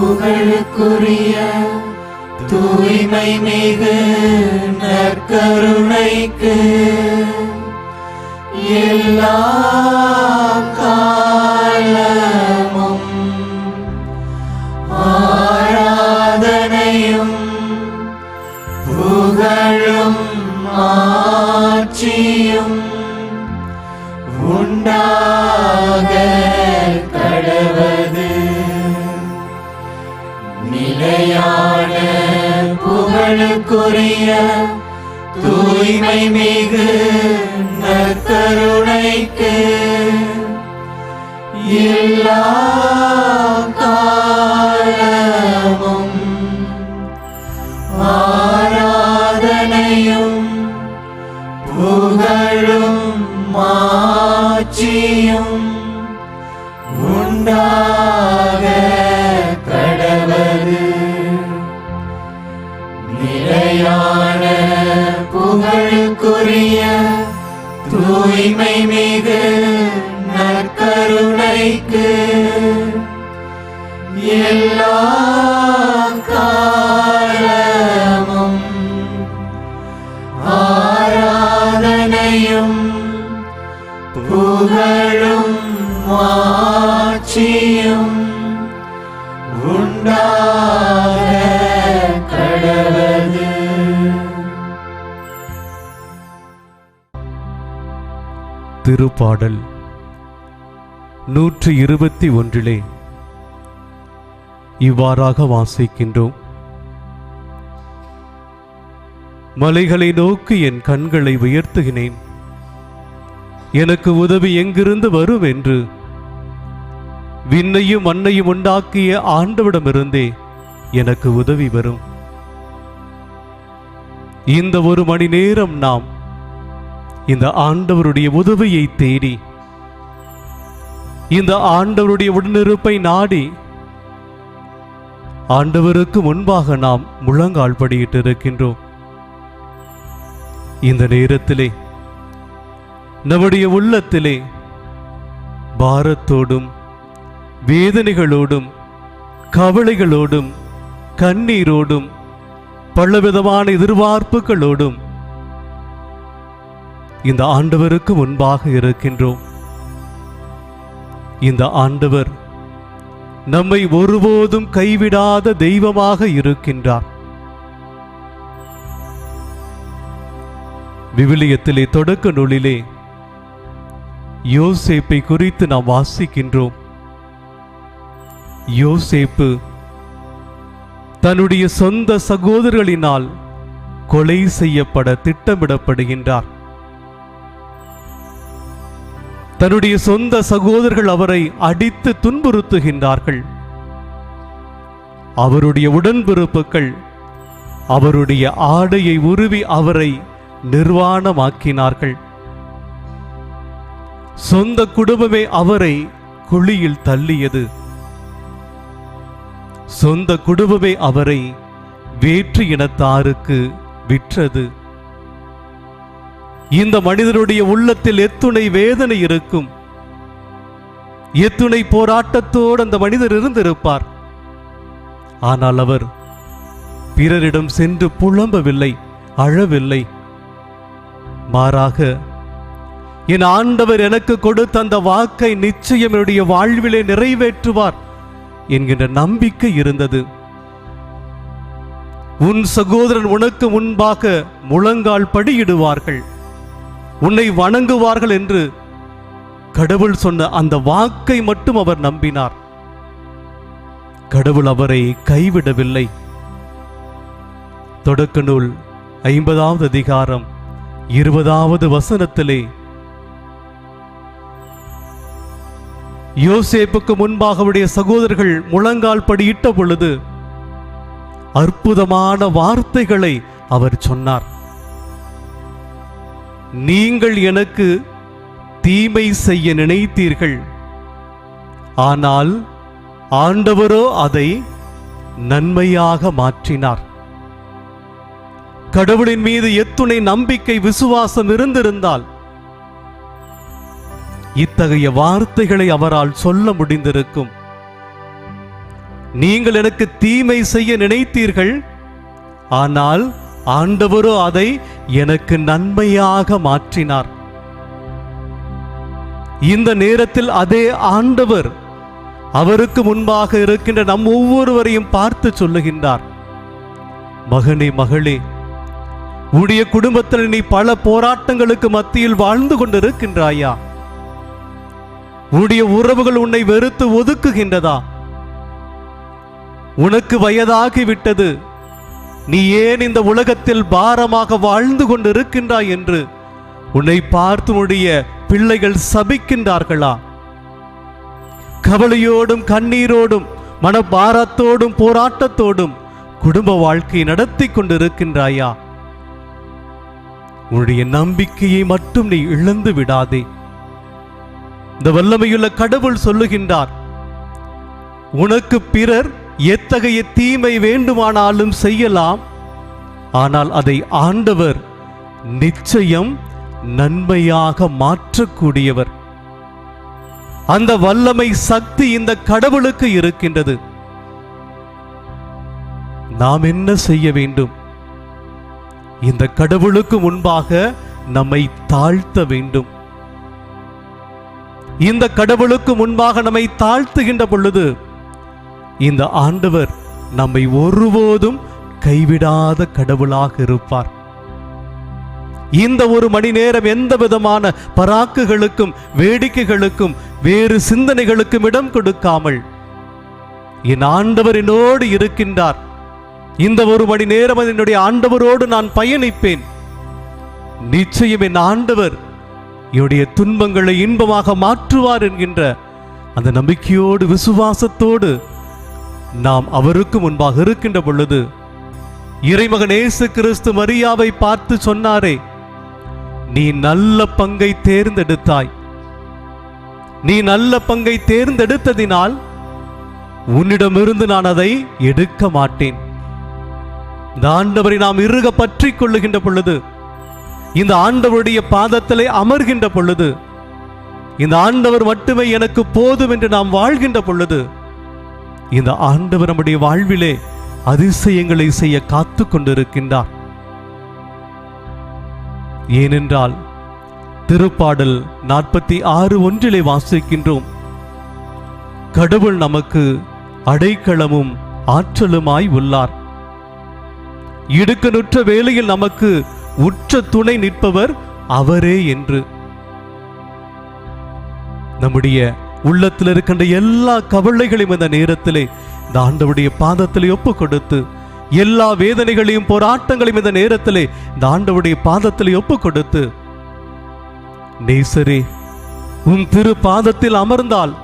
புகழுக்குரிய தூய்மை மிகு நற்கருணைக்கு எல்லா காலமும் ஆராதனையும் புகழும் ஆட்சியும் உண்டாக கடவது. நிலையான புகழுக்குரிய தூய்மை மிகு நற்கருணைக்கு எல்லா காலமும் ஆராதனையும் புகழும் மாட்சியும் உண்டாக கடவது. நிலையான புகழுக்குரிய தூய்மை மிகு நற்கருணைக்கு எல்லா காலமும் ஆராதனையும் புகழும் மாட்சியும் உண்டாக கடவது. திருப்பாடல் 121 இவ்வாறாக வாசிக்கின்றோம். மலைகளை நோக்கி என் கண்களை உயர்த்துகிறேன், எனக்கு உதவி எங்கிருந்து வரும் என்று. விண்ணையும் மண்ணையும் உண்டாக்கிய ஆண்டவரிடமிருந்தே எனக்கு உதவி வரும். இந்த ஒரு மணி நேரம் நாம் இந்த ஆண்டவருடைய உதவியை தேடி, இந்த ஆண்டவருடைய உடனிருப்பை நாடி, ஆண்டவருக்கு முன்பாக நாம் முழங்கால் படியிட்டு இருக்கின்றோம். இந்த நேரத்திலே நம்முடைய உள்ளத்திலே பாரத்தோடும் வேதனைகளோடும் கவலைகளோடும் கண்ணீரோடும் பலவிதமான எதிர்பார்ப்புகளோடும் இந்த ஆண்டவருக்கு முன்பாக இருக்கின்றோம். இந்த ஆண்டவர் நம்மை ஒருபோதும் கைவிடாத தெய்வமாக இருக்கின்றார். விவிலியத்திலே தொடக்க நூலிலே யோசேப்பை குறித்து நாம் வாசிக்கின்றோம். யோசேப்பு தன்னுடைய சொந்த சகோதரர்களினால் கொலை செய்யப்பட திட்டமிடப்படுகின்றார். தன்னுடைய சொந்த சகோதரர்கள் அவரை அடித்து துன்புறுத்துகின்றார்கள். அவருடைய உடன்பிறப்புகள் அவருடைய ஆடையை உருவி அவரை நிர்வாணமாக்கினார்கள். சொந்த குடும்பமே அவரை குழியில் தள்ளியது. சொந்த குடும்பமே அவரை வேற்று இனத்தாருக்கு விற்றது. இந்த மனிதனுடைய உள்ளத்தில் எத்துணை வேதனை இருக்கும், எத்துணை போராட்டத்தோடு அந்த மனிதர் இருந்திருப்பார். ஆனால் அவர் பிறரிடம் சென்று புலம்பவில்லை, அழவில்லை. மாறாக என் ஆண்டவர் எனக்கு கொடுத்த அந்த வாக்கை நிச்சயம் என்னுடைய வாழ்விலே நிறைவேற்றுவார் என்கின்ற நம்பிக்கை இருந்தது. உன் சகோதரன் உனக்கு முன்பாக முழங்கால் படியிடுவார்கள், உன்னை வணங்குவார்கள் என்று கடவுள் சொன்ன அந்த வாக்கை மட்டும் அவர் நம்பினார். கடவுள் அவரை கைவிடவில்லை. தொடக்க நூல் 50வது அதிகாரம் 20வது வசனத்திலே யோசேப்புக்கு முன்பாக அவருடைய சகோதரர்கள் முழங்கால் படியிட்ட பொழுது அற்புதமான வார்த்தைகளை அவர் சொன்னார். நீங்கள் எனக்கு தீமை செய்ய நினைத்தீர்கள், ஆனால் ஆண்டவரோ அதை நன்மையாக மாற்றினார். கடவுளின் மீது எத்துணை நம்பிக்கை விசுவாசம் இருந்திருந்தால் இத்தகைய வார்த்தைகளை அவரால் சொல்ல முடிந்திருக்கும். நீங்கள் எனக்கு தீமை செய்ய நினைத்தீர்கள், ஆனால் ஆண்டவரோ அதை எனக்கு நன்மையாக மாற்றினார். இந்த நேரத்தில் அதே ஆண்டவர் அவருக்கு முன்பாக இருக்கின்ற நம் ஒவ்வொருவரையும் பார்த்து சொல்லுகின்றார், மகனே மகளே, உடைய குடும்பத்தில் நீ பல போராட்டங்களுக்கு மத்தியில் வாழ்ந்து கொண்டிருக்கின்றாயா? உடைய உறவுகள் உன்னை வெறுத்து ஒதுக்குகின்றதா? உனக்கு வயதாகிவிட்டது, நீ ஏன் இந்த உலகத்தில் பாரமாக வாழ்ந்து கொண்டிருக்கின்றாய் என்று உன்னை பார்த்து உன்னுடைய பிள்ளைகள் சபிக்கின்றார்களா? கவலையோடும் கண்ணீரோடும் மனபாரத்தோடும் போராட்டத்தோடும் குடும்ப வாழ்க்கை நடத்தி கொண்டிருக்கின்றாயா? உன்னுடைய நம்பிக்கையை மட்டும் நீ இழந்து விடாதே. இந்த வல்லமையுள்ள கடவுள் சொல்லுகின்றார், உனக்கு பிறர் எத்தகைய தீமை வேண்டுமானாலும் செய்யலாம், ஆனால் அதை ஆண்டவர் நிச்சயம் நன்மையாக மாற்றக்கூடியவர். அந்த வல்லமை சக்தி இந்த கடவுளுக்கு இருக்கின்றது. நாம் என்ன செய்ய வேண்டும்? இந்த கடவுளுக்கு முன்பாக நம்மை தாழ்த்த வேண்டும். இந்த கடவுளுக்கு முன்பாக நம்மை தாழ்த்துகின்ற பொழுது இந்த ஆண்டவர் நம்மை ஒருபோதும் கைவிடாத கடவுளாக இருப்பார். இந்த ஒரு மணி நேரம் எந்த விதமான பராக்குகளுக்கும் வேடிக்கைகளுக்கும் வேறு சிந்தனைகளுக்கும் இடம் கொடுக்காமல் என் ஆண்டவர் என்னோடு இருக்கின்றார், இந்த ஒரு மணி நேரம் என்னுடைய ஆண்டவரோடு நான் பயணிப்பேன், நிச்சயம் என் ஆண்டவர் என்னுடைய துன்பங்களை இன்பமாக மாற்றுவார் என்கின்ற அந்த நம்பிக்கையோடு விசுவாசத்தோடு நாம் அவருக்கு முன்பாக இருக்கின்ற பொழுது, இறைமகன் இயேசு கிறிஸ்து மரியாவை பார்த்து சொன்னாரே, நீ நல்ல பங்கை தேர்ந்தெடுத்தாய், நீ நல்ல பங்கை தேர்ந்தெடுத்ததினால் உன்னிடமிருந்து நான் அதை எடுக்க மாட்டேன். இந்த ஆண்டவரை நாம் இறுக பற்றி கொள்ளுகின்ற பொழுது, இந்த ஆண்டவருடைய பாதத்திலே அமர்கின்ற பொழுது, இந்த ஆண்டவர் மட்டுமே எனக்கு போதும் என்று நாம் வாழ்கின்ற பொழுது, இந்த ஆண்டவர் நம்முடைய வாழ்விலே அதிசயங்களை செய்ய காத்து கொண்டிருக்கின்றார். ஏனென்றால் திருப்பாடல் 46:1 வாசிக்கின்றோம், கடவுள் நமக்கு அடைக்கலமும் ஆற்றலுமாய் உள்ளார், இடுக்கணுற்ற வேளையில் நமக்கு உற்ற துணை நிற்பவர் அவரே என்று. நம்முடைய உள்ளத்தில் இருக்கின்ற எல்லா கவலைகளையும் இந்த நேரத்திலே இந்த ஆண்டவருடைய பாதத்திலே ஒப்பு கொடுத்து, எல்லா வேதனைகளையும் போராட்டங்களையும் இந்த நேரத்திலே இந்த ஆண்டவருடைய பாதத்திலே ஒப்பு கொடுத்து, நேசரே உன் திரு பாதத்தில் அமர்ந்தால்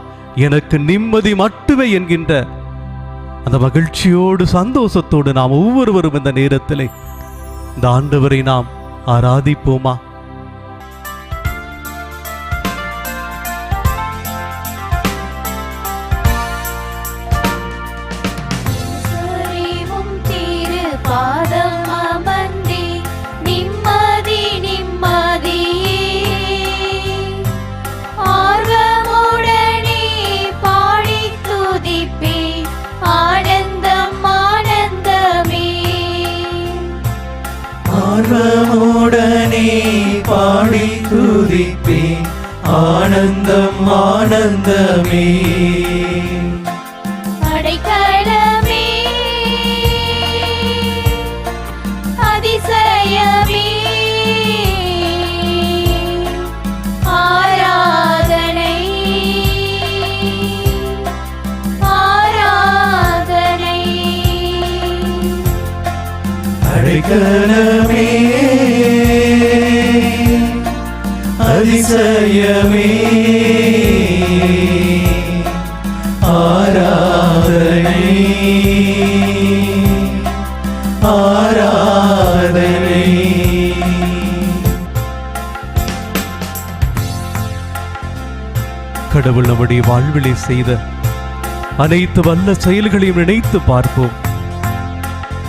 எனக்கு நிம்மதி மட்டுமே என்கின்ற அந்த மகிழ்ச்சியோடு சந்தோஷத்தோடு நாம் ஒவ்வொருவரும் இந்த நேரத்திலே இந்த ஆண்டவரை நாம் ஆராதிப்போமா? ஆர்வமுடனே பாடி துதிப்பேன், ஆனந்தம் ஆனந்தமே. அடைக்கலமே அதிசயமே, ஆராதனை ஆராதனை. அடைக்கலமே அதிசயமே, ஆராதனை ஆராதனை. கடவுள் நம்முடைய வாழ்விலே செய்த அனைத்து வல்ல செயல்களையும் நினைத்து பார்ப்போம்.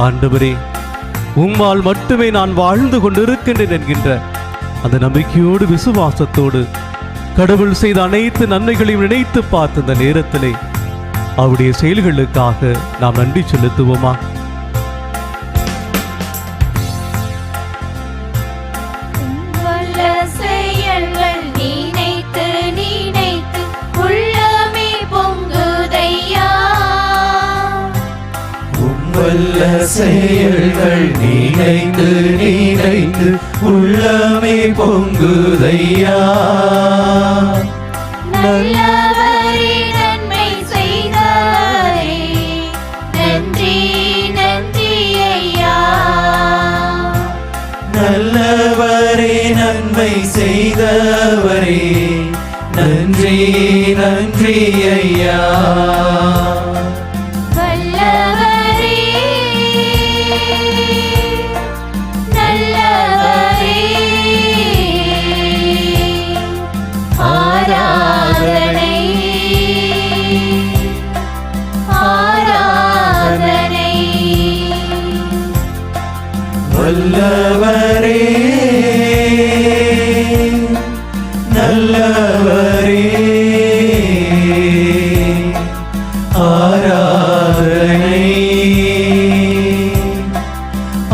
ஆண்டவரே, உம்மால் மட்டுமே நான் வாழ்ந்து கொண்டிருக்கின்றேன் என்கின்ற அந்த நம்பிக்கையோடு விசுவாசத்தோடு கடவுள் செய்த அனைத்து நன்மைகளையும் நினைத்து பார்த்த இந்த நேரத்திலே அவருடைய செயல்களுக்காக நாம் நன்றி செலுத்துவோமா? வல்ல செயல்கள் நினைத்து நினைத்து உள்ளமே பொங்குதையா. வல்ல செயல்கள் நினைத்து நினைத்து உள்ளமே பொங்குதையா. நல்லவரே நன்மை செய்தாரே, நன்றி நன்றி ஐயா. நல்லவரே நன்மை செய்தவரே, நன்றி நன்றி ஐயா. வல்லவரே நல்லவரே, ஆராதனை ஆராதனை. வல்லவரே நல்லவரே, ஆராதனை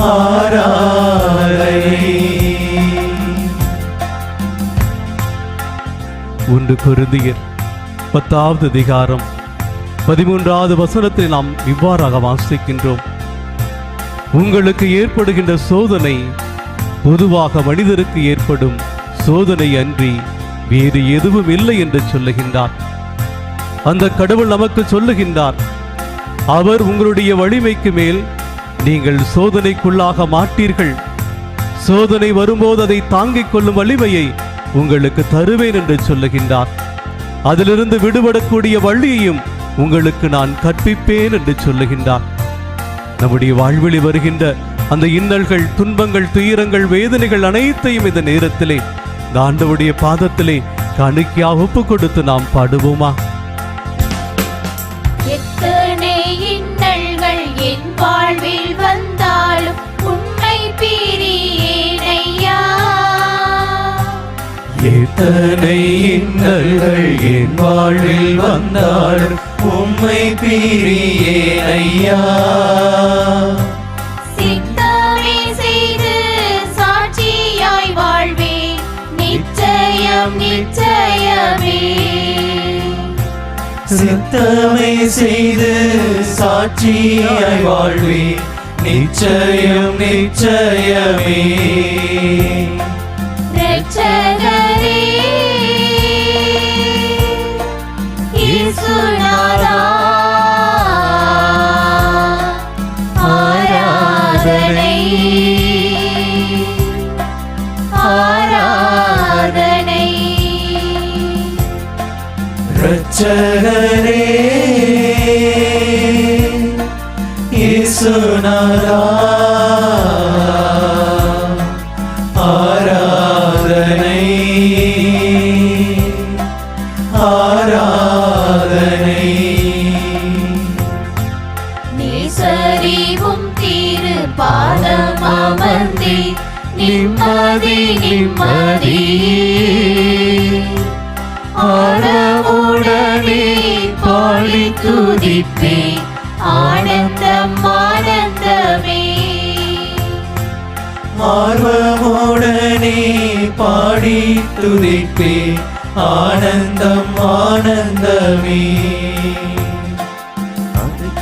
ஆராதனை. 1 கொரிந்தியர் 10வது அதிகாரம் 13வது வசனத்தில் நாம் இவ்வாறாக வாசிக்கின்றோம். உங்களுக்கு ஏற்படுகின்ற சோதனை பொதுவாக மனிதருக்கு ஏற்படும் சோதனை அன்றி வேறு எதுவும் இல்லை என்று சொல்லுகின்றார். அந்த கடவுள் நமக்கு சொல்லுகின்றார், அவர் உங்களுடைய வலிமைக்கு மேல் நீங்கள் சோதனைக்குள்ளாக மாட்டீர்கள், சோதனை வரும்போது அதை தாங்கிக் கொள்ளும் வலிமையை உங்களுக்கு தருவேன் என்று சொல்லுகின்றார். அதிலிருந்து விடுபடக்கூடிய வழியையும் உங்களுக்கு நான் கற்பிப்பேன் என்று சொல்லுகின்றார். நம்முடைய வாழ்விலே வருகின்ற அந்த இன்னல்கள், துன்பங்கள், துயரங்கள், வேதனைகள் அனைத்தையும் இந்த நேரத்திலே இந்த ஆண்டவருடைய பாதத்திலே காணிக்கையாக ஒப்பு கொடுத்து நாம் பாடுவோமா? எத்தனை இன்னல்கள் என் வாழ்வில் வந்தாலும் உண்மை பிரியேனையா. எத்தனை இன்னல்கள் என் வாழ்வில் வந்தாலும் உம்மை பிரியேன் ஐயா. சித்தமே செய்து சாட்சியாய் வாழ்வேன், நிச்சயம் நிச்சயமே. சித்தமே செய்து சாட்சியாய் வாழ்வேன், நிச்சயம் நிச்சயமே. இரட்சகரே இயேசுநாதா, ஆராதனை ஆராதனை. இரட்சகரே இயேசுநாதா, ஆராதனை ஆராதனை. நேசரிவும் திரு பாதம் அமர்ந்தே நிம்மதி நிம்மதி. ஆடவுடனே பாடி துதிப்பே, ஆனந்தம் ஆனந்தமே. ஆர்வமுடனே பாடி துதிப்பே, ஆனந்தம் ஆனந்தமே.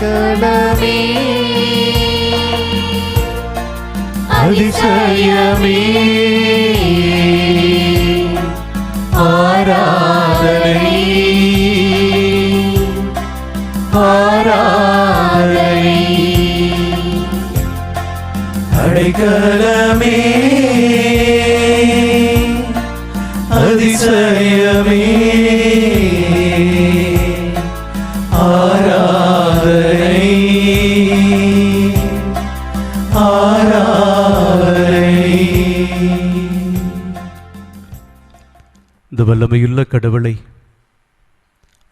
கடமே அதிசயமே, ஆராதனை ஆராதனை. அடைக்கலமே அதிசயமே, ஆராதனை ஆராதனை. இந்த வல்லமையுள்ள கடவுளை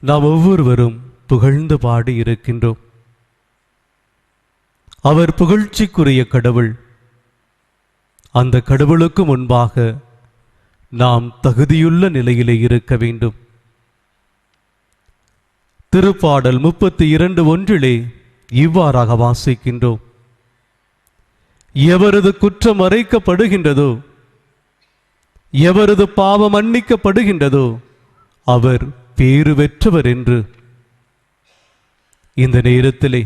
நாம் ஒவ்வொருவரும் புகழ்ந்து பாடி இருக்கின்றோம். அவர் புகழ்ச்சிக்குரிய கடவுள். அந்த கடவுளுக்கு முன்பாக நாம் தகுதியுள்ள நிலையிலே இருக்க வேண்டும். திருப்பாடல் 32:1 இவ்வாறாக வாசிக்கின்றோம். எவரது குற்றம் மறைக்கப்படுகின்றதோ, எவரது பாவம் மன்னிக்கப்படுகின்றதோ அவர் பேறு பெற்றவர் என்று. இந்த நேரத்திலே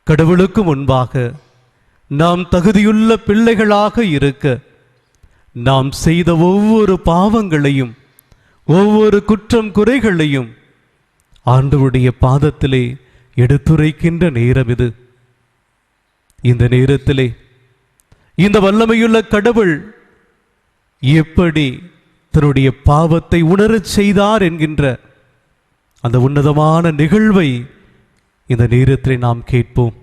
கடவுளுக்கு முன்பாக நாம் தகுதியுள்ள பிள்ளைகளாக இருக்க, நாம் செய்த ஒவ்வொரு பாவங்களையும் ஒவ்வொரு குற்றம் குறைகளையும் ஆண்டவருடைய பாதத்திலே எடுத்துரைக்கின்ற நேரம் இது. இந்த நேரத்திலே இந்த வல்லமையுள்ள கடவுள் எப்படி தன்னுடைய பாவத்தை உணரச் செய்தார் என்கின்ற அந்த உன்னதமான நிகழ்வை இந்த நேரத்திலே நாம் கேட்போம்.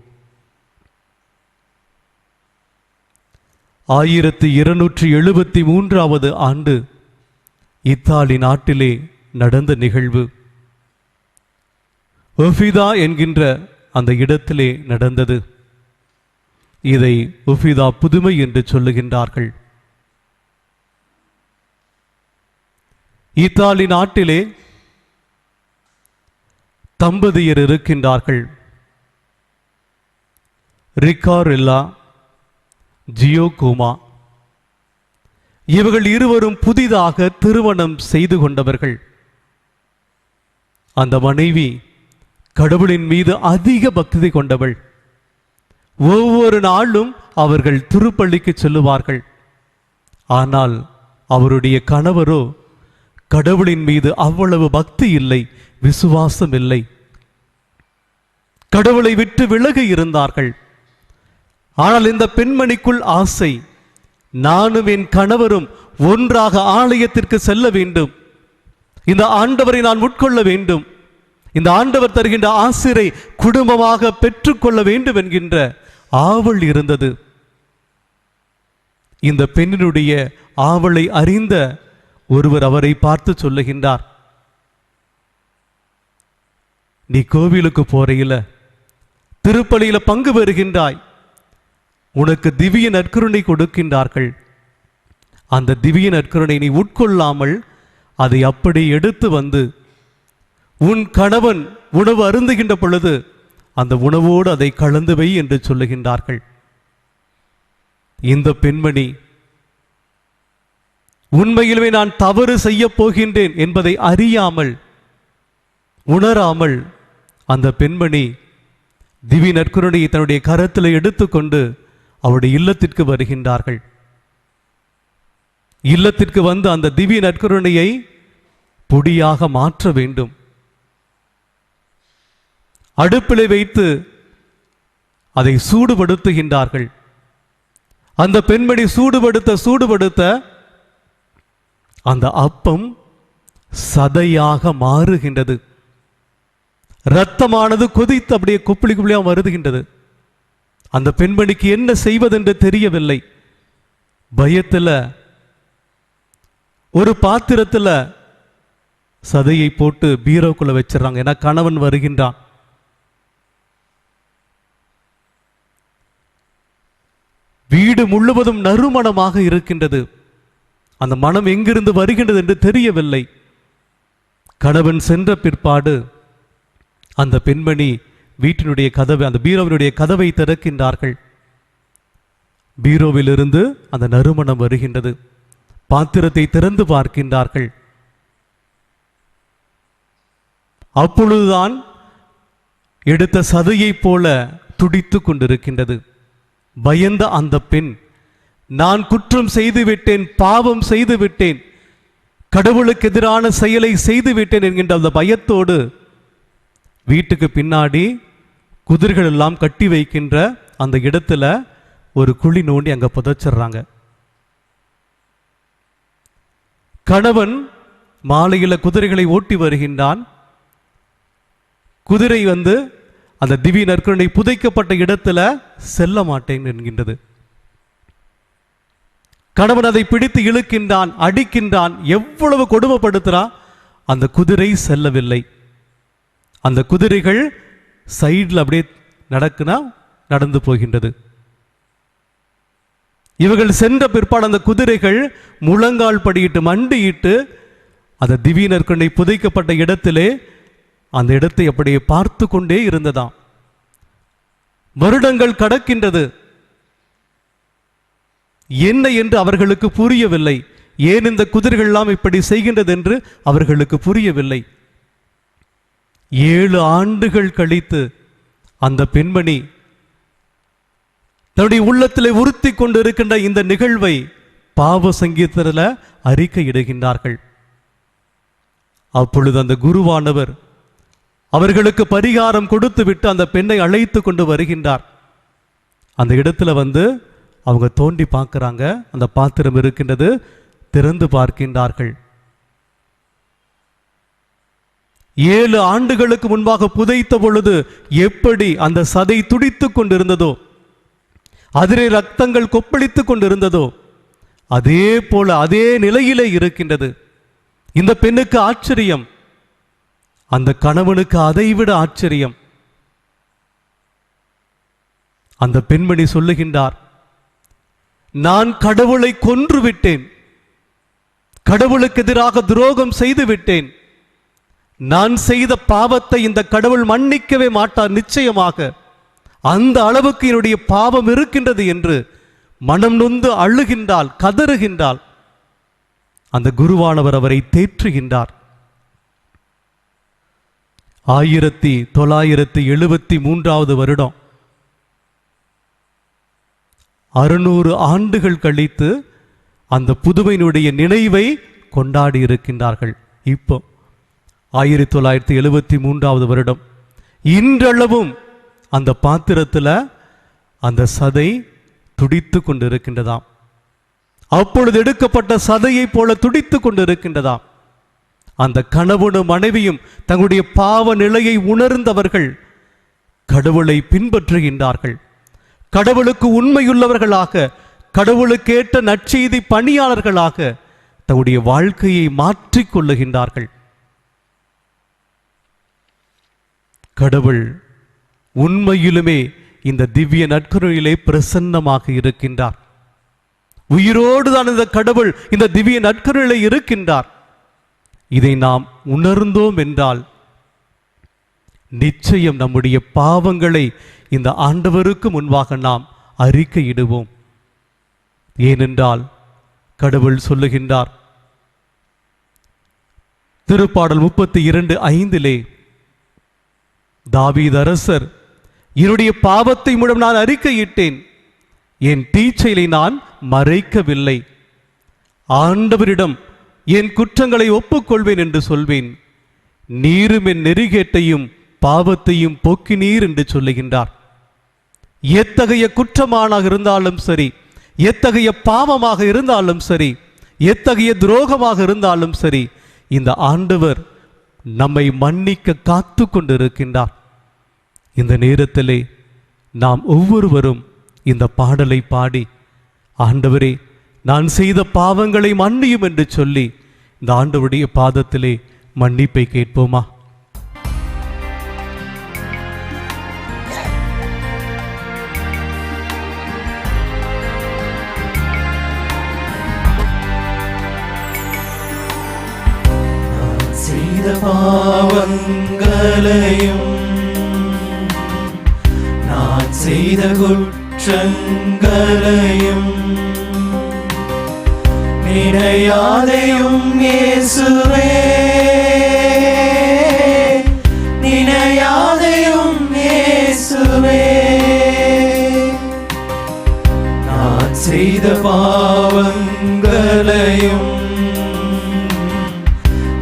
1273 ஆண்டு இத்தாலி நாட்டிலே நடந்த நிகழ்வு. ஒஃபிதா என்கின்ற அந்த இடத்திலே நடந்தது. இதை ஒஃபிதா புதுமை என்று சொல்லுகின்றார்கள். இத்தாலி நாட்டிலே தம்பதியர் இருக்கின்றார்கள். ரிக்காரெல்லா, ஜியோகோமா. இவர்கள் இருவரும் புதிதாக திருமணம் செய்து கொண்டவர்கள். அந்த மனைவி கடவுளின் மீது அதிக பக்தி கொண்டவள். ஒவ்வொரு நாளும் அவர்கள் திருப்பள்ளிக்கு செல்லுவார்கள். ஆனால் அவருடைய கணவரோ கடவுளின் மீது அவ்வளவு பக்தி இல்லை, விசுவாசம் இல்லை. கடவுளை விட்டு விலகி இருந்தார்கள். ஆனால் இந்த பெண்மணிக்குள் ஆசை, நானும் என் கணவரும் ஒன்றாக ஆலயத்திற்கு செல்ல வேண்டும், இந்த ஆண்டவரை நான் உட்கொள்ள வேண்டும், இந்த ஆண்டவர் தருகின்ற ஆசிரை குடும்பமாக பெற்றுக்கொள்ள வேண்டும் என்கின்ற ஆவல் இருந்தது. இந்த பெண்ணினுடைய ஆவலை அறிந்த ஒருவர் அவரை பார்த்து சொல்லுகின்றார், நீ கோவிலுக்கு போறையில திருப்பலியில பங்கு பெறுகின்றாய், உனக்கு திவ்ய நற்கருணை கொடுக்கின்றார்கள். அந்த திவ்ய நற்கருணை நீ உட்கொள்ளாமல் அதை அப்படி எடுத்து வந்து உன் கணவன் உணவு அருந்துகின்ற பொழுது அந்த உணவோடு அதை கலந்து வை என்று சொல்லுகின்றார்கள். இந்த பெண்மணி உண்மையிலுமே நான் தவறு செய்ய போகின்றேன் என்பதை அறியாமல், உணராமல் அந்த பெண்மணி திவ்ய நற்கருணையை தன்னுடைய கரத்தில் எடுத்துக்கொண்டு அவருடைய இல்லத்திற்கு வருகின்றார்கள். இல்லத்திற்கு வந்து அந்த திவ்ய நற்கருணையை பொடியாக மாற்ற வேண்டும். அடுப்பிலே வைத்து அதை சூடுபடுத்துகின்றார்கள். அந்த பெண்மணி சூடுபடுத்த அந்த அப்பம் சதையாக மாறுகின்றது. இரத்தமானது கொதித்து அப்படியே குப்பிளி குப்பிளியா வருதுகின்றது. அந்த பெண்மணிக்கு என்ன செய்வதென்று தெரியவில்லை. பயத்தில் ஒரு பாத்திரத்தில் சதையை போட்டு பீரோக்குள்ள வச்சிடறாங்க. ஏன்னா கணவன் வருகின்றான். வீடு முழுவதும் நறுமணமாக இருக்கின்றது. அந்த மனம் எங்கிருந்து வருகின்றது என்று தெரியவில்லை. கணவன் சென்ற பிற்பாடு அந்த பெண்மணி வீட்டினுடைய கதவை, அந்த பீரோவினுடைய கதவை திறக்கின்றார்கள். பீரோவிலிருந்து அந்த நறுமணம் வருகின்றது. பாத்திரத்தை திறந்து பார்க்கின்றார்கள். அப்பொழுதுதான் எடுத்த சதையை போல துடித்து கொண்டிருக்கின்றது. பயந்த அந்த பெண், நான் குற்றம் செய்து விட்டேன், பாவம் செய்து விட்டேன், கடவுளுக்கு எதிரான செயலை செய்து விட்டேன் என்கின்ற அந்த பயத்தோடு வீட்டுக்கு பின்னாடி குதிரைகள் எல்லாம் கட்டி வைக்கின்ற அந்த இடத்துல ஒரு குழி நோண்டி அங்க புதைச்சிடுறாங்க. கணவன் மாலையில குதிரைகளை ஓட்டி வருகின்றான். குதிரை வந்து அந்த திவ்ய நற்கருணை புதைக்கப்பட்ட இடத்துல செல்ல மாட்டேன் என்கின்றது. கணவன் அதை பிடித்து இழுக்கின்றான், அடிக்கின்றான், எவ்வளவு கொடுமைப்படுத்துறான். அந்த குதிரை செல்லவில்லை. அந்த குதிரைகள் சைடில் அப்படியே நடந்து போகின்றது. இவர்கள் சென்ற பிற்பாடு அந்த குதிரைகள் முழங்கால் படியிட்டு மண்டியிட்டு அந்த திவ்ய நற்கருணை புதைக்கப்பட்ட இடத்திலே அந்த இடத்தை அப்படியே பார்த்து கொண்டே இருந்ததாம். வருடங்கள் கடக்கின்றது. என்ன என்று அவர்களுக்கு புரியவில்லை. ஏன் இந்த குதிரைகள் எல்லாம் இப்படி செய்கின்றது என்று அவர்களுக்கு புரியவில்லை. 7 ஆண்டுகள் கழித்து அந்த பெண்மணி தன்னுடைய உள்ளத்திலே உறுத்தி கொண்டு இருக்கின்ற இந்த நிகழ்வை பாவ சங்கீதத்தில் அறிக்கையிடுகின்றார்கள். அப்பொழுது அந்த குருவானவர் அவர்களுக்கு பரிகாரம் கொடுத்து விட்டு அந்த பெண்ணை அழைத்து கொண்டு வருகின்றார். அந்த இடத்துல வந்து அவங்க தோண்டி பார்க்கிறாங்க. அந்த பாத்திரம் இருக்கின்றது. திறந்து பார்க்கின்றார்கள். 7 ஆண்டுகளுக்கு முன்பாக புதைத்த பொழுது எப்படி அந்த சதை துடித்துக் கொண்டிருந்ததோ, அதிலே ரத்தங்கள் கொப்பளித்துக் கொண்டிருந்ததோ, அதே போல அதே நிலையிலே இருக்கின்றது. இந்த பெண்ணுக்கு ஆச்சரியம், அந்த கணவனுக்கு அதைவிட ஆச்சரியம். அந்த பெண்மணி சொல்லுகின்றார், நான் கடவுளை கொன்று விட்டேன், கடவுளுக்கு எதிராக துரோகம் செய்து விட்டேன். நான் செய்த பாவத்தை இந்த கடவுள் மன்னிக்கவே மாட்டார் நிச்சயமாக. அந்த அளவுக்கு என்னுடைய பாவம் இருக்கின்றது என்று மனம் நொந்து அழுகின்றாள், கதறுகின்றாள். அந்த குருவானவர் அவரை தேற்றுகின்றார். 1973 வருடம் 600 ஆண்டுகள் கழித்து அந்த புதுமையினுடைய நினைவை கொண்டாடி இருக்கின்றார்கள். இப்போ 1973 வருடம் இன்றளவும் அந்த பாத்திரத்தில் அந்த சதை துடித்து கொண்டு இருக்கின்றதாம். அப்பொழுது எடுக்கப்பட்ட சதையை போல துடித்து கொண்டு இருக்கின்றதாம். அந்த கணவனும் மனைவியும் தங்களுடைய பாவ நிலையை உணர்ந்தவர்கள் கடவுளை பின்பற்றுகின்றார்கள். கடவுளுக்கு உண்மையுள்ளவர்களாக, கடவுளுக்கேற்ற நற்செய்தி பணியாளர்களாக தங்களுடைய வாழ்க்கையை மாற்றிக் கொள்ளுகின்றார்கள். கடவுள் உண்மையிலுமே இந்த திவ்ய நற்கருணையிலே பிரசன்னமாக இருக்கின்றார். உயிரோடு தான் இந்த கடவுள் இந்த திவ்ய நற்கருணையிலே இருக்கின்றார். இதை நாம் உணர்ந்தோம் என்றால் நிச்சயம் நம்முடைய பாவங்களை இந்த ஆண்டவருக்கு முன்பாக நாம் அறிக்கையிடுவோம். ஏனென்றால் கடவுள் சொல்லுகின்றார், திருப்பாடல் 32:5 தாவீது அரசர், என்னுடைய பாவத்தை மூலம் நான் அறிக்கையிட்டேன், என் தீச்செயலை நான் மறைக்கவில்லை. ஆண்டவரிடம் என் குற்றங்களை ஒப்புக்கொள்வேன் என்று சொல்வேன். நீரும் என் நெறிகேட்டையும் பாவத்தையும் போக்கினீர் என்று சொல்லுகின்றார். எத்தகைய குற்றமாக இருந்தாலும் சரி, எத்தகைய பாவமாக இருந்தாலும் சரி, எத்தகைய துரோகமாக இருந்தாலும் சரி, இந்த ஆண்டவர் நம்மை மன்னிக்க காத்து கொண்டிருக்கின்றார். இந்த நேரத்திலே நாம் ஒவ்வொருவரும் இந்த பாடலை பாடி, ஆண்டவரே நான் செய்த பாவங்களை மன்னியும் என்று சொல்லி இந்த ஆண்டவருடைய பாதத்திலே மன்னிப்பை கேட்போமா? செய்த பாவங்களையும் நான் செய்த குற்றங்களையும் நினையாதையும் இயேசுவே, நினையாதையும் இயேசுவே. நான் செய்த பாவங்களையும்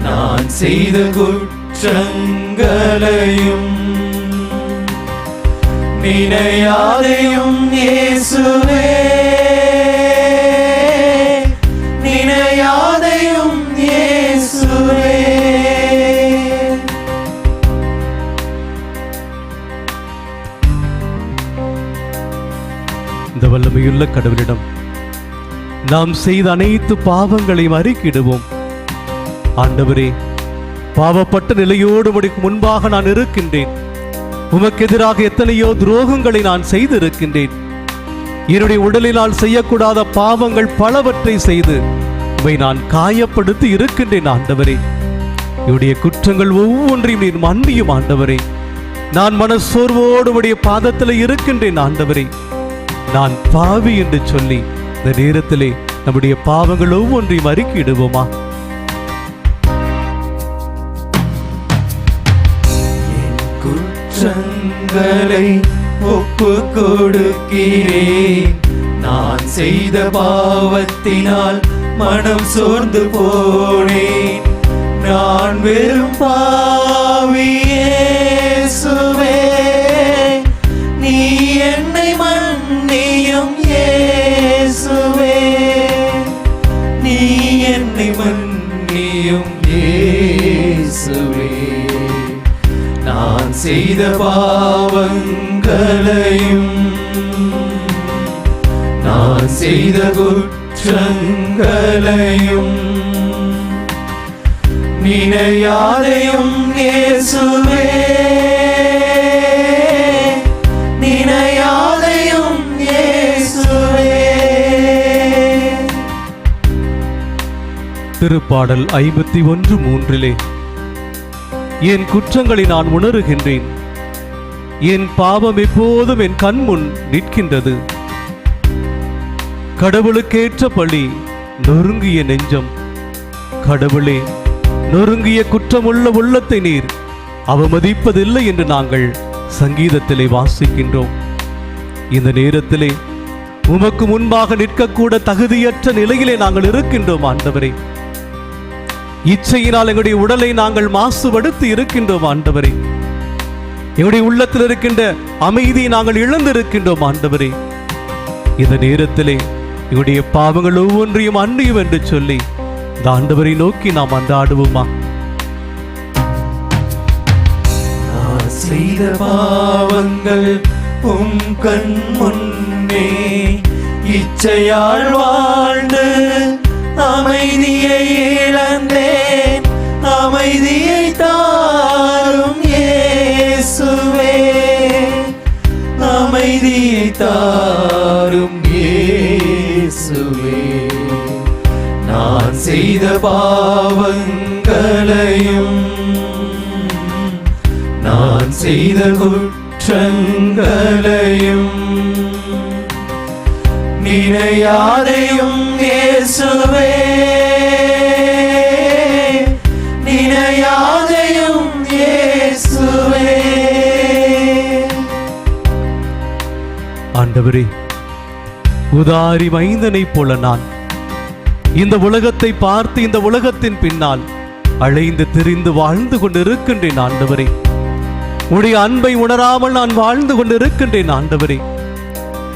நான் செய்த குற்றங்களையும் நினையாதையும் இயேசுவே, நினையாதையும் இயேசுவே. இந்த வல்லமையுள்ள கடவுளிடம் நாம் செய்த அனைத்து பாவங்களையும் அறிக்கையிடுவோம். ஆண்டவரே, பாவப்பட்ட நிலையோடு உமக்கு முன்பாக நான் இருக்கின்றேன். உமக்கு எதிராக எத்தனையோ துரோகங்களை நான் செய்திருக்கின்றேன். என்னுடைய உடலினால் செய்யக்கூடாத பாவங்கள் பலவற்றை செய்து உம்மை நான் காயப்படுத்தி இருக்கின்றேன். ஆண்டவரே, என்னுடைய குற்றங்கள் ஒவ்வொன்றையும் நீர் மன்னியும் ஆண்டவரே. நான் மனசோர்வோடு உடைய பாதத்தில் இருக்கின்றேன் ஆண்டவரே. நான் பாவி என்று சொல்லி இந்த நேரத்திலே நம்முடைய பாவங்கள் ஒவ்வொன்றையும் அறிக்கையிடுவோமா? குற்றங்களை ஒப்பு கொடுக்கிறேன். நான் செய்த பாவத்தினால் மனம் சோர்ந்து போனேன். நான் வெறும் பாவி இயேசுவே, நீ என்னை மன்னியும் இயேசுவே, நீ என்னை மன்னியும் இயேசுவே. நான் செய்த பாவங்களையும் நான் செய்த குற்றங்களையும் நினையாதையும் இயேசுவே, நினையாதையும் இயேசுவே. திருப்பாடல் 51:3 என் குற்றங்களை நான் உணர்கின்றேன், என் பாவம் எப்போதும் என் கண் முன் நிற்கின்றது. கடவுளுக்கேற்ற பழி நொறுங்கிய நெஞ்சம். கடவுளே, நொறுங்கிய குற்றமுள்ள உள்ளத்தை நீர் அவமதிப்பதில்லை என்று நாங்கள் சங்கீதத்திலே வாசிக்கின்றோம். இந்த நேரத்திலே உமக்கு முன்பாக நிற்கக்கூட தகுதியற்ற நிலையிலே நாங்கள் இருக்கின்றோம் ஆண்டவரே. இச்சையினால் எங்களுடைய உடலை நாங்கள் மாசுபடுத்தி இருக்கின்றோம் ஆண்டவரே. எங்களுடைய உள்ளத்தில் இருக்கின்ற அமைதியை நாங்கள் இழந்திருக்கின்றோம் ஆண்டவரே. இந்த நேரத்திலே எங்களுடைய பாவங்கள் ஒவ்வொன்றையும் அன்னியும் என்று சொல்லி இந்த ஆண்டவரை நோக்கி நாம் அன்றாடுவோமா? நான் செய்த பாவங்கள் உம் கண் முன்னே இச்சையால் வாழ்ந்து அமைதியை இழந்தேன். அமைதியை தாரும் இயேசுவே, அமைதியை தாரும் இயேசுவே. நான் செய்த பாவங்களையும் நான் செய்த குற்றங்களையும் நினையாதையும் இயேசுவே, நினையாதையும் இயேசுவே. ஆண்டவரே, உதாரி மைந்தனைப் போல நான் இந்த உலகத்தை பார்த்து இந்த உலகத்தின் பின்னால் அலைந்து திரிந்து வாழ்ந்து கொண்டிருக்கின்றேன் ஆண்டவரே. உடைய அன்பை உணராமல் நான் வாழ்ந்து கொண்டிருக்கின்றேன் ஆண்டவரே.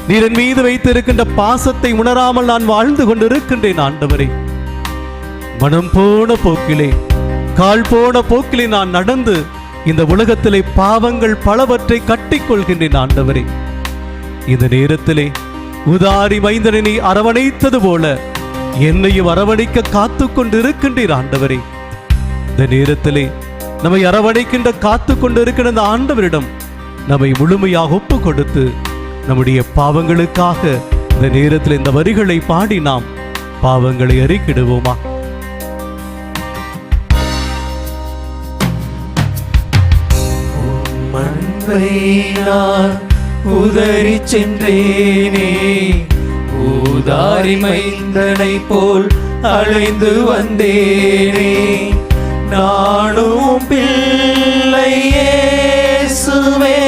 நீர் என் மீது வைத்திருக்கின்ற பாசத்தை உணராமல் நான் வாழ்ந்து கொண்டிருக்கின்றேன் ஆண்டவரே. மனம் போன போக்கிலே, கால் போன போக்கிலே நான் நடந்து இந்த உலகத்திலே பாவங்கள் பலவற்றை கட்டிக்கொள்கின்றேன் ஆண்டவரே. இந்த நேரத்திலே உதாரி மைந்தனை நீ அரவணைத்தது போல என்னையும் அரவணைக்க காத்து கொண்டிருக்கின்றீர் ஆண்டவரே. இந்த நேரத்திலே நம்மை அரவணைக்கின்ற காத்து கொண்டிருக்கிற இந்த ஆண்டவரிடம் நம்மை முழுமையாக ஒப்பு கொடுத்து நம்முடைய பாவங்களுக்காக இந்த நேரத்தில் இந்த வரிகளை பாடி நாம் பாவங்களை அறிக்கிடுவோமா? அன்பை நான் உதறி சென்றேனே, ஊதாரி மைந்தனை போல் அலைந்து வந்தேனே. நானும் பிள்ளை இயேசுவே,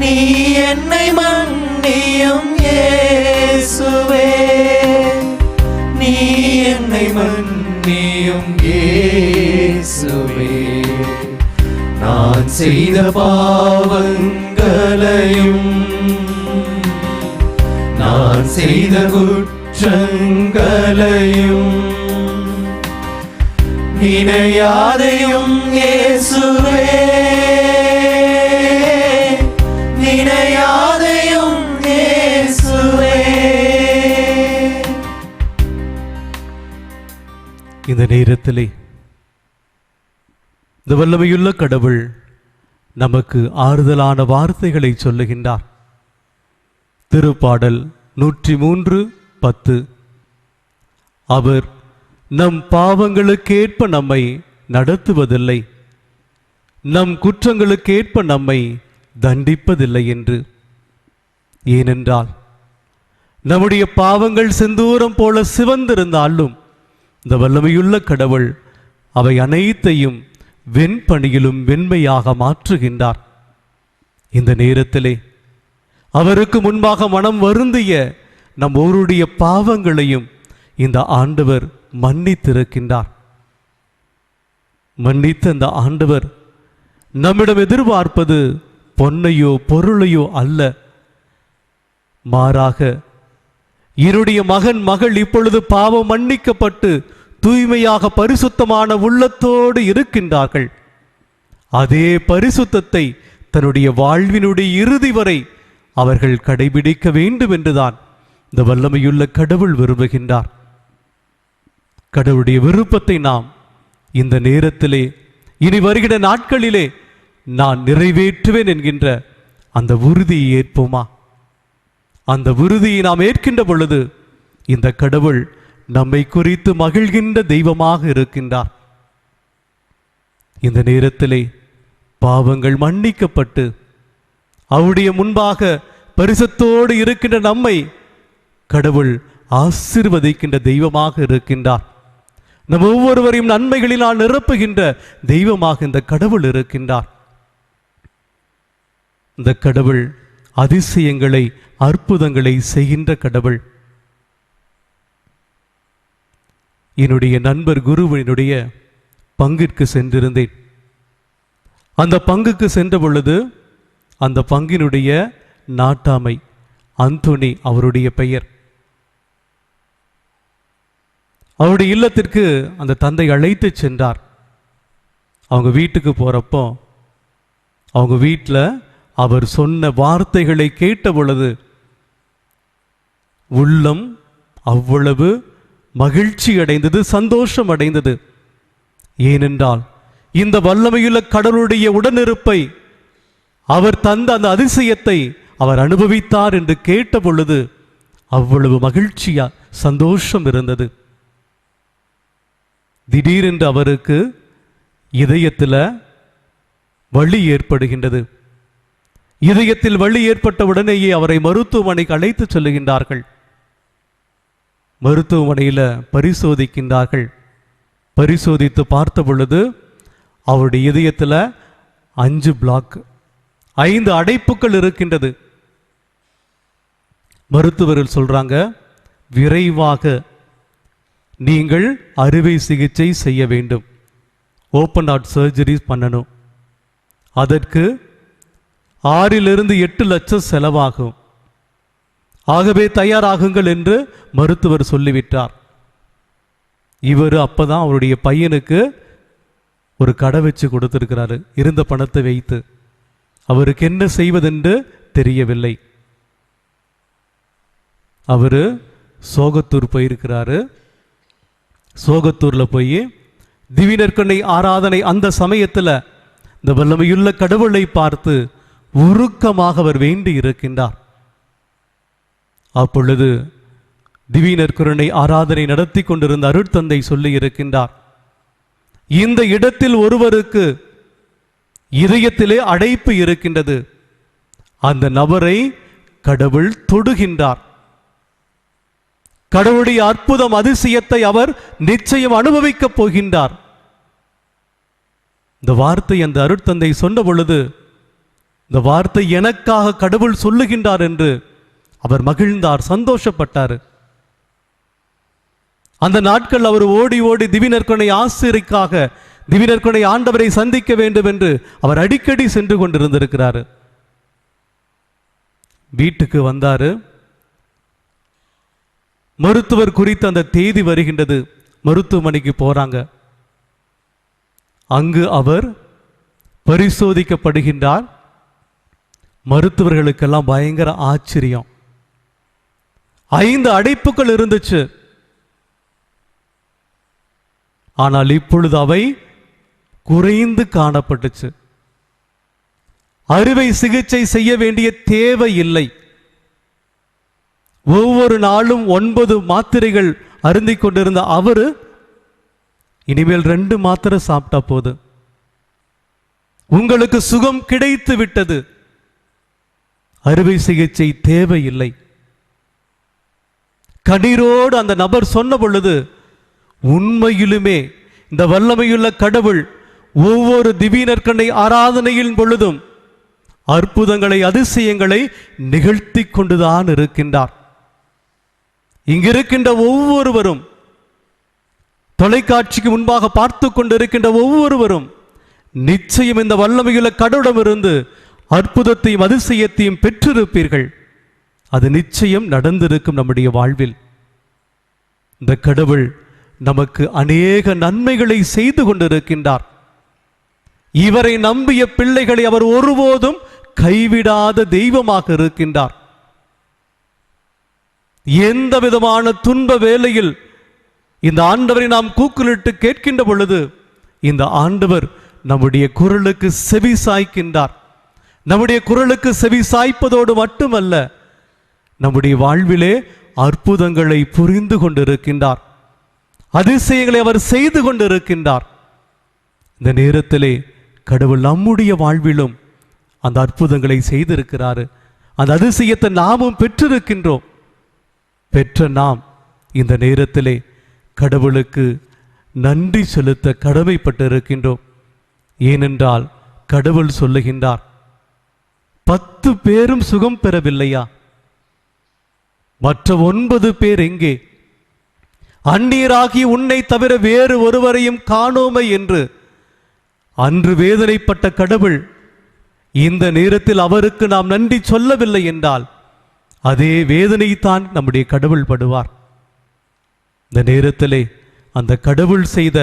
நீ என்னை மன்னியும் இயேசுவே, நீ என்னை மன்னியும் இயேசுவே. நான் செய்த பாவங்களையும் நான் செய்த குற்றங்களையும் நினையாதையும் இயேசுவே, நினையாதையும் இயேசுவே. இந்த நேரத்திலே இந்த வல்லமையுள்ள கடவுள் நமக்கு ஆறுதலான வார்த்தைகளை சொல்லுகின்றார். திருப்பாடல் 103:10 அவர் நம் பாவங்களுக்கேற்ப நம்மை நடத்துவதில்லை, நம் குற்றங்களுக்கு ஏற்ப நம்மை தண்டிப்பதில்லை என்று. ஏனென்றால் நம்முடைய பாவங்கள் செந்தூரம் போல சிவந்திருந்தாலும் இந்த வல்லமையுள்ள கடவுள் அவை அனைத்தையும் வெண்பணியிலும் வெண்மையாக மாற்றுகின்றார். இந்த நேரத்திலே அவருக்கு முன்பாக மனம் வருந்திய நம் ஒருடைய பாவங்களையும் இந்த ஆண்டவர் மன்னித்திருக்கின்றார். மன்னித்த இந்த ஆண்டவர் நம்மிடம் எதிர்பார்ப்பது பொன்னையோ பொருளையோ அல்ல, மாறாக என்னுடைய மகன் மகள் இப்பொழுது பாவம் மன்னிக்கப்பட்டு தூய்மையாக பரிசுத்தமான உள்ளத்தோடு இருக்கின்றார்கள். அதே பரிசுத்தத்தை தன்னுடைய வாழ்வினுடைய இறுதி வரை அவர்கள் கடைபிடிக்க வேண்டும் என்றுதான் இந்த வல்லமையுள்ள கடவுள் விரும்புகின்றார். கடவுளுடைய விருப்பத்தை நாம் இந்த நேரத்திலே இனி வருகிற நாட்களிலே நான் நிறைவேற்றுவேன் என்கின்ற அந்த உறுதியை ஏற்போமா? அந்த உறுதியை நாம் ஏற்கின்ற பொழுது இந்த கடவுள் நம்மை குறித்து மகிழ்கின்ற தெய்வமாக இருக்கின்றார். இந்த நேரத்திலே பாவங்கள் மன்னிக்கப்பட்டு அவருடைய முன்பாக பரிசுத்தோடு இருக்கின்ற நம்மை கடவுள் ஆசீர்வதிக்கின்ற தெய்வமாக இருக்கின்றார். நம் ஒவ்வொருவரையும் நன்மைகளினால் நிரப்புகின்ற தெய்வமாக இந்த கடவுள் இருக்கின்றார். இந்த கடவுள் அதிசயங்களை அற்புதங்களை செய்கின்ற கடவுள். என்னுடைய நண்பர் குருவினுடைய பங்கிற்கு சென்றிருந்தேன். அந்த பங்குக்கு சென்ற பொழுது அந்த பங்கினுடைய நாட்டாமை அந்தோனி அவருடைய பெயர். அவருடைய இல்லத்திற்கு அந்த தந்தை அழைத்து சென்றார். அவங்க வீட்டுக்கு போறப்போ அவங்க வீட்டில் அவர் சொன்ன வார்த்தைகளை கேட்ட பொழுது உள்ளம் அவ்வளவு மகிழ்ச்சி அடைந்தது, சந்தோஷம் அடைந்தது. ஏனென்றால் இந்த வல்லமையுள்ள கடவுளுடைய உடனிருப்பை அவர் தந்த அந்த அதிசயத்தை அவர் அனுபவித்தார் என்று கேட்ட பொழுது அவ்வளவு மகிழ்ச்சியா சந்தோஷம் இருந்தது. திடீரென்று அவருக்கு இதயத்தில் வலி ஏற்படுகின்றது. இதயத்தில் வலி ஏற்பட்ட உடனேயே அவரை மருத்துவமனைக்கு அழைத்து செல்லுகின்றார்கள். மருத்துவமனையில் பரிசோதிக்கின்றார்கள். பரிசோதித்து பார்த்த பொழுது அவருடைய இதயத்தில் 5 பிளாக், 5 அடைப்புகள் இருக்கின்றது. மருத்துவர்கள் சொல்றாங்க, விரைவாக நீங்கள் அறுவை சிகிச்சை செய்ய வேண்டும், ஓப்பன் ஹார்ட் சர்ஜரி பண்ணணும். அதற்கு 6 to 8 லட்சம் செலவாகும். ஆகவே தயாராகுங்கள் என்று மருத்துவர் சொல்லிவிட்டார். இவர் அப்பதான் அவருடைய பையனுக்கு ஒரு கடை வச்சு கொடுத்திருக்கிறாரு, இருந்த பணத்தை வைத்து. அவருக்கு என்ன செய்வதென்று தெரியவில்லை. அவரு சோகத்தூர் போயிருக்கிறாரு. சோகத்தூர்ல போய் திவ்யநற்கருணை ஆராதனை அந்த சமயத்தில் இந்த வல்லமையுள்ள கடவுளை பார்த்து உருக்கமாக அவர் வேண்டி இருக்கின்றார். அப்பொழுது திவ்யநற்கருணை ஆராதனை நடத்தி கொண்டிருந்த அருட்தந்தை சொல்லி இருக்கின்றார், இந்த இடத்தில் ஒருவருக்கு இதயத்திலே அடைப்பு இருக்கின்றது, அந்த நபரை கடவுள் தொடுகின்றார். கடவுளுடைய அற்புதம் அதிசயத்தை அவர் நிச்சயம் அனுபவிக்கப் போகின்றார். இந்த வார்த்தை அந்த அருட்தந்தை சொன்ன பொழுது இந்த வார்த்தை எனக்காக கடவுள் சொல்லுகின்றார் என்று அவர் மகிழ்ந்தார், சந்தோஷப்பட்டார். அந்த நாட்கள் அவர் ஓடி ஓடி திவ்யநற்கருணை ஆசிரியருக்காக திவ்யநற்கருணை ஆண்டவரை சந்திக்க வேண்டும் என்று அவர் அடிக்கடி சென்று கொண்டிருந்திருக்கிறார். வீட்டுக்கு வந்தாரு. மருத்துவர் குறித்த அந்த தேதி வருகின்றது. மருத்துவமனைக்கு போறாங்க. அங்கு அவர் பரிசோதிக்கப்படுகின்றார். மருத்துவர்களுக்கெல்லாம் பயங்கர ஆச்சரியம். 5 அடைப்புகள் இருந்துச்சு. ஆனால் இப்பொழுது அவை குறைந்து காணப்பட்டுச்சு. அறுவை சிகிச்சை செய்ய வேண்டிய தேவை இல்லை. ஒவ்வொரு நாளும் 9 மாத்திரைகள் அருந்திக் கொண்டிருந்த அவரு இனிமேல் 2 மாத்திரை சாப்பிட்டா போதும், உங்களுக்கு சுகம் கிடைத்து விட்டது, அறுவை சிகிச்சை தேவையில்லை. கண்ணீரோடு அந்த நபர் சொன்ன பொழுது உண்மையிலுமே இந்த வல்லமையுள்ள கடவுள் ஒவ்வொரு திவ்ய ஆராதனையின் பொழுதும் அற்புதங்களை அதிசயங்களை நிகழ்த்தி கொண்டுதான் இருக்கின்றார். இங்கிருக்கின்ற ஒவ்வொருவரும், தொலைக்காட்சிக்கு முன்பாக பார்த்து கொண்டிருக்கின்ற ஒவ்வொருவரும் நிச்சயம் இந்த வல்லமையுள்ள கடவுளிடமிருந்து அற்புதத்தையும் அதிசயத்தையும் பெற்றிருப்பீர்கள். அது நிச்சயம் நடந்திருக்கும் நம்முடைய வாழ்வில். இந்த கடவுள் நமக்கு அநேக நன்மைகளை செய்து கொண்டிருக்கின்றார். இவரை நம்பிய பிள்ளைகளை அவர் ஒருபோதும் கைவிடாத தெய்வமாக இருக்கின்றார். எந்த விதமான துன்ப வேளையில் இந்த ஆண்டவரை நாம் கூக்குலிட்டு கேட்கின்ற பொழுது இந்த ஆண்டவர் நம்முடைய குரலுக்கு செவி சாய்க்கின்றார். நம்முடைய குரலுக்கு செவி சாய்ப்பதோடு மட்டுமல்ல, நம்முடைய வாழ்விலே அற்புதங்களை புரிந்து கொண்டிருக்கின்றார், அதிசயங்களை அவர் செய்து கொண்டிருக்கின்றார். இந்த நேரத்திலே கடவுள் நம்முடைய வாழ்விலும் அந்த அற்புதங்களை செய்திருக்கிறாரு. அந்த அதிசயத்தை நாமும் பெற்றிருக்கின்றோம். பெற்ற நாம் இந்த நேரத்திலே கடவுளுக்கு நன்றி செலுத்த கடமைப்பட்டிருக்கின்றோம். ஏனென்றால் கடவுள் சொல்லுகின்றார், 10 பேரும் சுகம் பெறவில்லையா? மற்ற 9 பேர் எங்கே? அந்நியராகி உன்னை தவிர வேறு ஒருவரையும் காணோமை என்று அன்று வேதனைப்பட்ட கடவுள் இந்த நேரத்தில் அவருக்கு நாம் நன்றி சொல்லவில்லை என்றால் அதே வேதனைத்தான் நம்முடைய கடவுள் படுவார். இந்த நேரத்திலே அந்த கடவுள் செய்த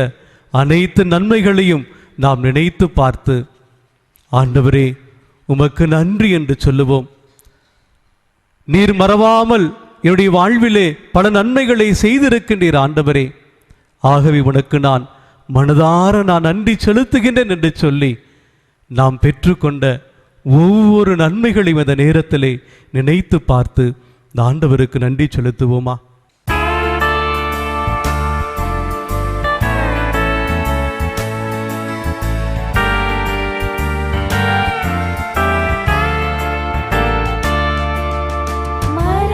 அனைத்து நன்மைகளையும் நாம் நினைத்து பார்த்து, ஆண்டவரே உமக்கு நன்றி என்று சொல்லுவோம். நீர் மறவாமல் என்னுடைய வாழ்விலே பல நன்மைகளை செய்திருக்கின்றீர் ஆண்டவரே. ஆகவே உனக்கு நான் மனதார நன்றி செலுத்துகின்றேன் என்று சொல்லி நாம் பெற்றுக்கொண்ட ஒவ்வொரு நன்மைகளையும் அந்த நேரத்திலே நினைத்து பார்த்து இந்த ஆண்டவருக்கு நன்றி செலுத்துவோமா?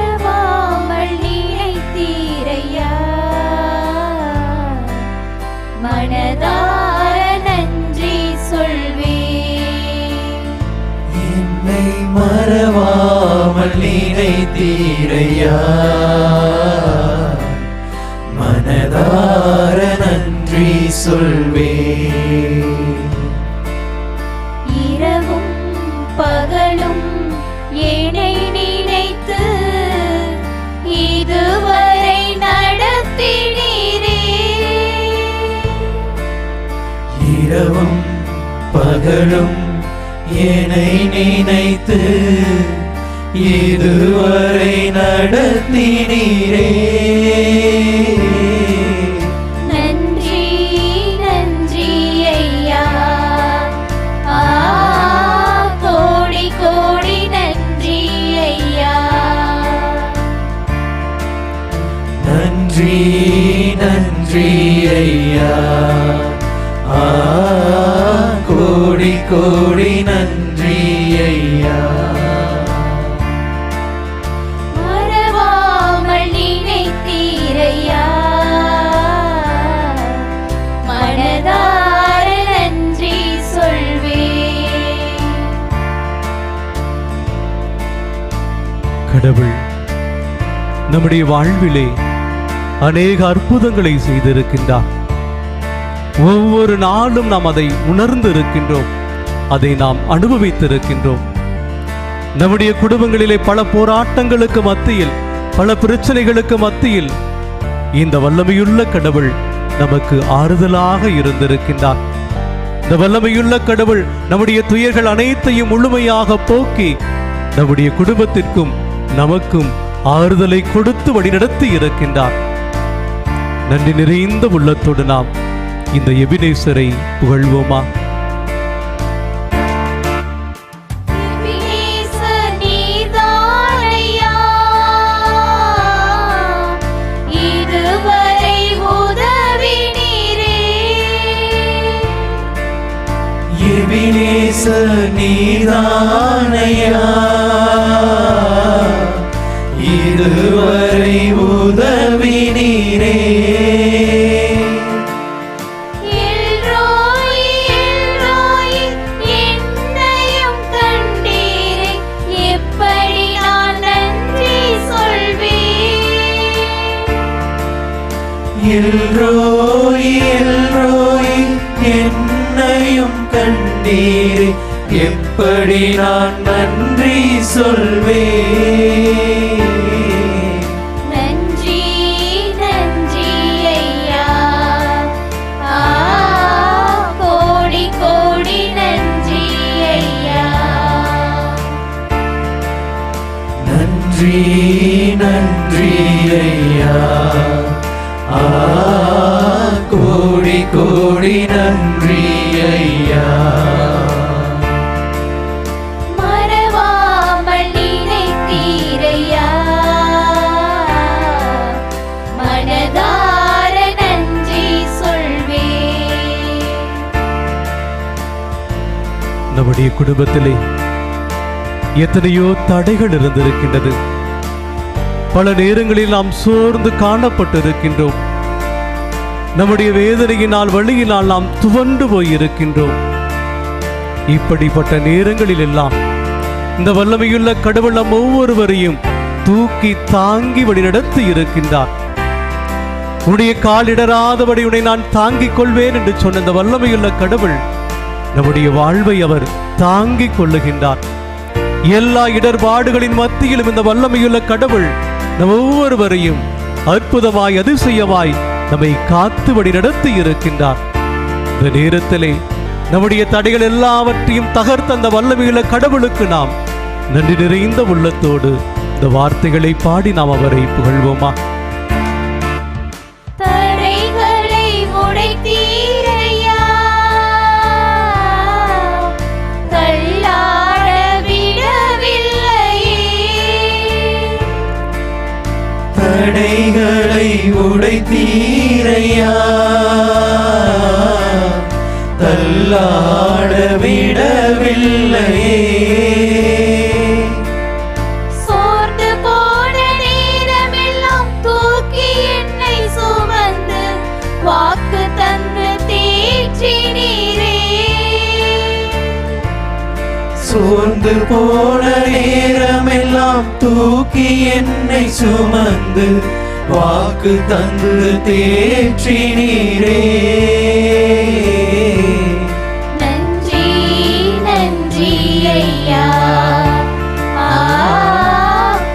மறவாமல் நினைத்தீரையா, மனதார நன்றி சொல்வேன். இரவும் பகலும் என்னை நினைத்து இதுவரை நடத்தினீரே. இரவும் பகலும் என்னை நினைத்து இதுவரை நடத்தினீரே. நன்றி நன்றி ஐயா, கோடி கோடி நன்றி ஐயா. நன்றி நன்றி ஐயா, கோடி கோடி நன்றி ஐயா. மறவாமல் நினைத்தீரையா, மனதார நன்றி சொல்வேன். கடவுள் நம்முடைய வாழ்விலே அநேக அற்புதங்களை செய்திருக்கின்றார். ஒவ்வொரு நாளும் நாம் அதை உணர்ந்து இருக்கின்றோம், அதை நாம் அனுபவித்திருக்கின்றோம். நம்முடைய குடும்பங்களிலே பல போராட்டங்களுக்கு மத்தியில், பல பிரச்சனைகளுக்கு மத்தியில் இந்த வல்லமையுள்ள கடவுள் நமக்கு ஆறுதலாக இருந்திருக்கின்றார். இந்த வல்லமையுள்ள கடவுள் நம்முடைய துயர்கள் அனைத்தையும் முழுமையாக போக்கி நம்முடைய குடும்பத்திற்கும் நமக்கும் ஆறுதலை கொடுத்து வழிநடத்தி இருக்கின்றார். நன்றி நிறைந்த உள்ளத்தோடு நாம் இந்த எபினேசரை புகழ்வோமா? இதுவரை உதவினீரே, நேச நீதானையா இதுவரை உதவினீரே எல்ரோய் எல்ரோய் என்னையும் கண்டீரே எப்படி நான் நன்றி சொல்வேன் எல்ரோய் எல்ரோய் என்னையும் கண்டீரே எப்படி நான் நன்றி சொல்வேன் நன்றி நன்றி ஐயா கோடி கோடி நன்றி ஐயா நன்றி நன்றி ஐயா கோடி கோடி நன்றி ஐயா மறவாமல் நினைத்தீரையா மனதார நன்றி சொல்வேன் நம்முடைய குடும்பத்திலே எத்தனையோ தடைகள் இருந்திருக்கின்றது. பல நேரங்களில் நாம் சோர்ந்து காணப்பட்டிருக்கின்றோம். நம்முடைய வேதனையினால் வழியினால் நாம் துவண்டு போயிருக்கின்றோம். இப்படிப்பட்ட நேரங்களில் எல்லாம் இந்த வல்லமையுள்ள கடவுள் நம் ஒவ்வொருவரையும் தூக்கி தாங்கி வழிநடத்தி இருக்கின்றார். உன்னுடைய காலிடராதபடி உன்னை நான் தாங்கிக் கொள்வேன் என்று சொன்ன இந்த வல்லமையுள்ள கடவுள் நம்முடைய வாழ்வை அவர் தாங்கிக் கொள்ளுகின்றார். எல்லா இடர்பாடுகளின் மத்தியிலும் இந்த வல்லமையுள்ள கடவுள் நம் ஒவ்வொருவரையும் அற்புதமாய் அதிசயமாய் நம்மை காத்து வழி நடத்தி இருக்கின்றார். இந்த நேரத்திலே நம்முடைய தடைகள் எல்லாவற்றையும் தகர்த்த அந்த வல்லமையுள்ள கடவுளுக்கு நாம் நன்றி நிறைந்த உள்ளத்தோடு இந்த வார்த்தைகளை பாடி நாம் அவரை புகழ்வோமா? தடைகளை உடைத்தீரையா தள்ளாட விடவில்லையே தடைகளை உடைத்தீரையா தள்ளாட விடவில்லையே சோர்ந்து போன நேரமெல்லாம் தூக்கி என்னை சுமந்து வாக்கு தந்து தேற்றினீரே சோர்ந்து போன நேரமெல்லாம் தூக்கி என்னை சுமந்து வாக்கு தந்து தேற்றினீரே நன்றி நன்றி ஐயா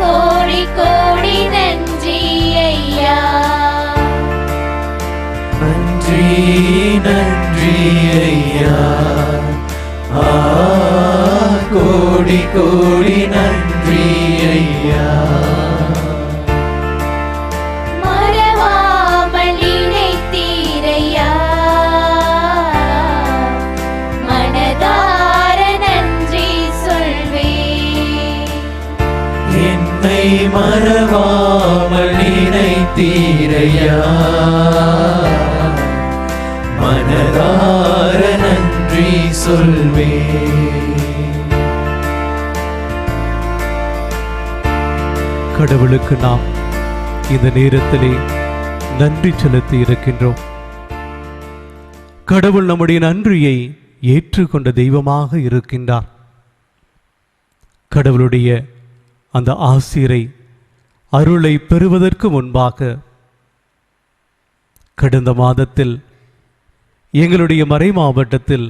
கோடி கோடி நன்றி ஐயா நன்றி நன்றி ஐயா கோடி கோடி நன்றி ஐயா மறவாமல் நினைத்தீரையா மனதார நன்றி சொல்வேன் என்னை மறவாமல் நினைத்தீரையா மனதார நன்றி சொல்வேன் கடவுளுக்கு நாம் இந்த நேரத்திலே நன்றி செலுத்தி இருக்கின்றோம். கடவுள் நம்முடைய நன்றியை ஏற்றுக்கொண்ட தெய்வமாக இருக்கின்றார். கடவுளுடைய அந்த ஆசிரை அருளை பெறுவதற்கு முன்பாக கடந்த மாதத்தில் எங்களுடைய மறை மாவட்டத்தில்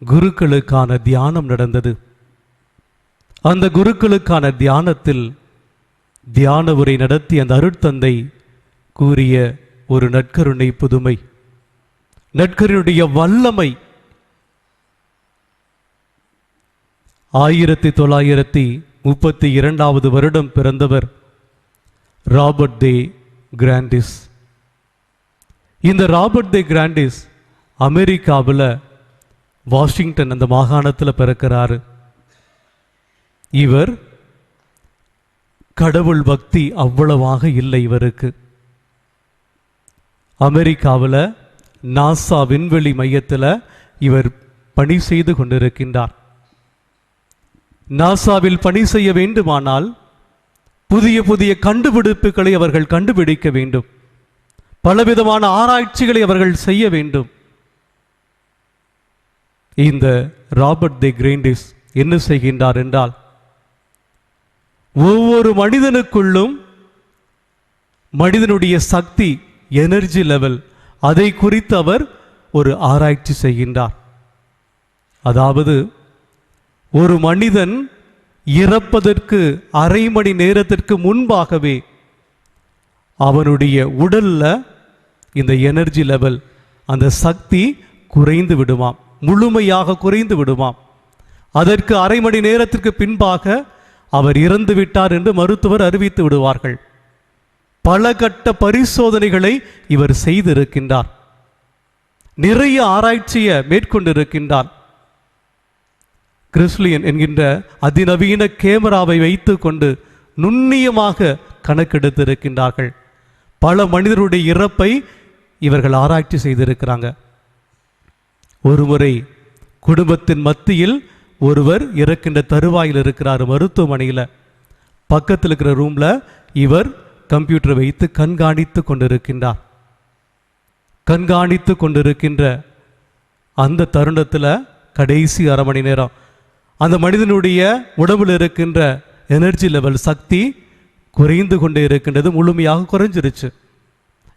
குருக்களுக்கான தியானம் நடந்தது. அந்த குருக்களுக்கான தியானத்தில் தியான உரை நடத்தி அந்த அருட்தந்தை கூறிய ஒரு நற்கருணை புதுமை, நற்கருணையுடைய வல்லமை 1932 வருடம் பிறந்தவர் ராபர்ட் தே கிராண்டிஸ். இந்த ராபர்ட் தே கிராண்டிஸ் அமெரிக்காவில் வாஷிங்டன் அந்த மாகாணத்தில் பிறக்கிறாரு. இவர் கடவுள் பக்தி அவ்வளவாக இல்லை இவருக்கு. அமெரிக்காவில் நாசா விண்வெளி மையத்தில் இவர் பணி செய்து கொண்டிருக்கின்றார். நாசாவில் பணி செய்ய வேண்டுமானால் புதிய புதிய கண்டுபிடிப்புகளை அவர்கள் கண்டுபிடிக்க வேண்டும். பலவிதமான ஆராய்ச்சிகளை அவர்கள் செய்ய வேண்டும். இந்த ராபர்ட் தி கிரேண்டிஸ் என்ன செய்கின்றார் என்றால், ஒவ்வொரு மனிதனுக்குள்ளும் மனிதனுடைய சக்தி, எனர்ஜி லெவல், அதை குறித்து அவர் ஒரு ஆராய்ச்சி செய்கின்றார். அதாவது ஒரு மனிதன் இறப்பதற்கு அரை மணி நேரத்திற்கு முன்பாகவே அவனுடைய உடல்ல இந்த எனர்ஜி லெவல், அந்த சக்தி குறைந்து விடுமாம், முழுமையாக குறைந்து விடுமாம். அதற்கு அரை மணி நேரத்திற்கு பின்பாக அவர் இறந்து விட்டார் என்று மருத்துவர் அறிவித்து விடுவார்கள். பல கட்ட பரிசோதனைகளை இவர் செய்திருக்கின்றார். நிறைய ஆராய்ச்சியை மேற்கொண்டிருக்கின்றார். கிறிஸ்லியன் என்கின்ற அதிநவீன கேமராவை வைத்து கொண்டு நுண்ணியமாக கணக்கெடுத்திருக்கின்றார்கள். பல மனிதருடைய இறப்பை இவர்கள் ஆராய்ச்சி செய்திருக்கிறாங்க. ஒருமுறை குடும்பத்தின் மத்தியில் ஒருவர் இறக்கின்ற தருவாயில் இருக்கிறார். மருத்துவமனையில் பக்கத்தில் இருக்கிற ரூம்ல இவர் கம்ப்யூட்டரை வைத்து கண்காணித்து கொண்டிருக்கின்றார். கண்காணித்து கொண்டிருக்கின்ற அந்த தருணத்தில் கடைசி அரை மணி நேரம் அந்த மனிதனுடைய உடம்பில் இருக்கின்ற எனர்ஜி லெவல், சக்தி குறைந்து கொண்டே இருக்கின்றது. முழுமையாக குறைஞ்சிருச்சு.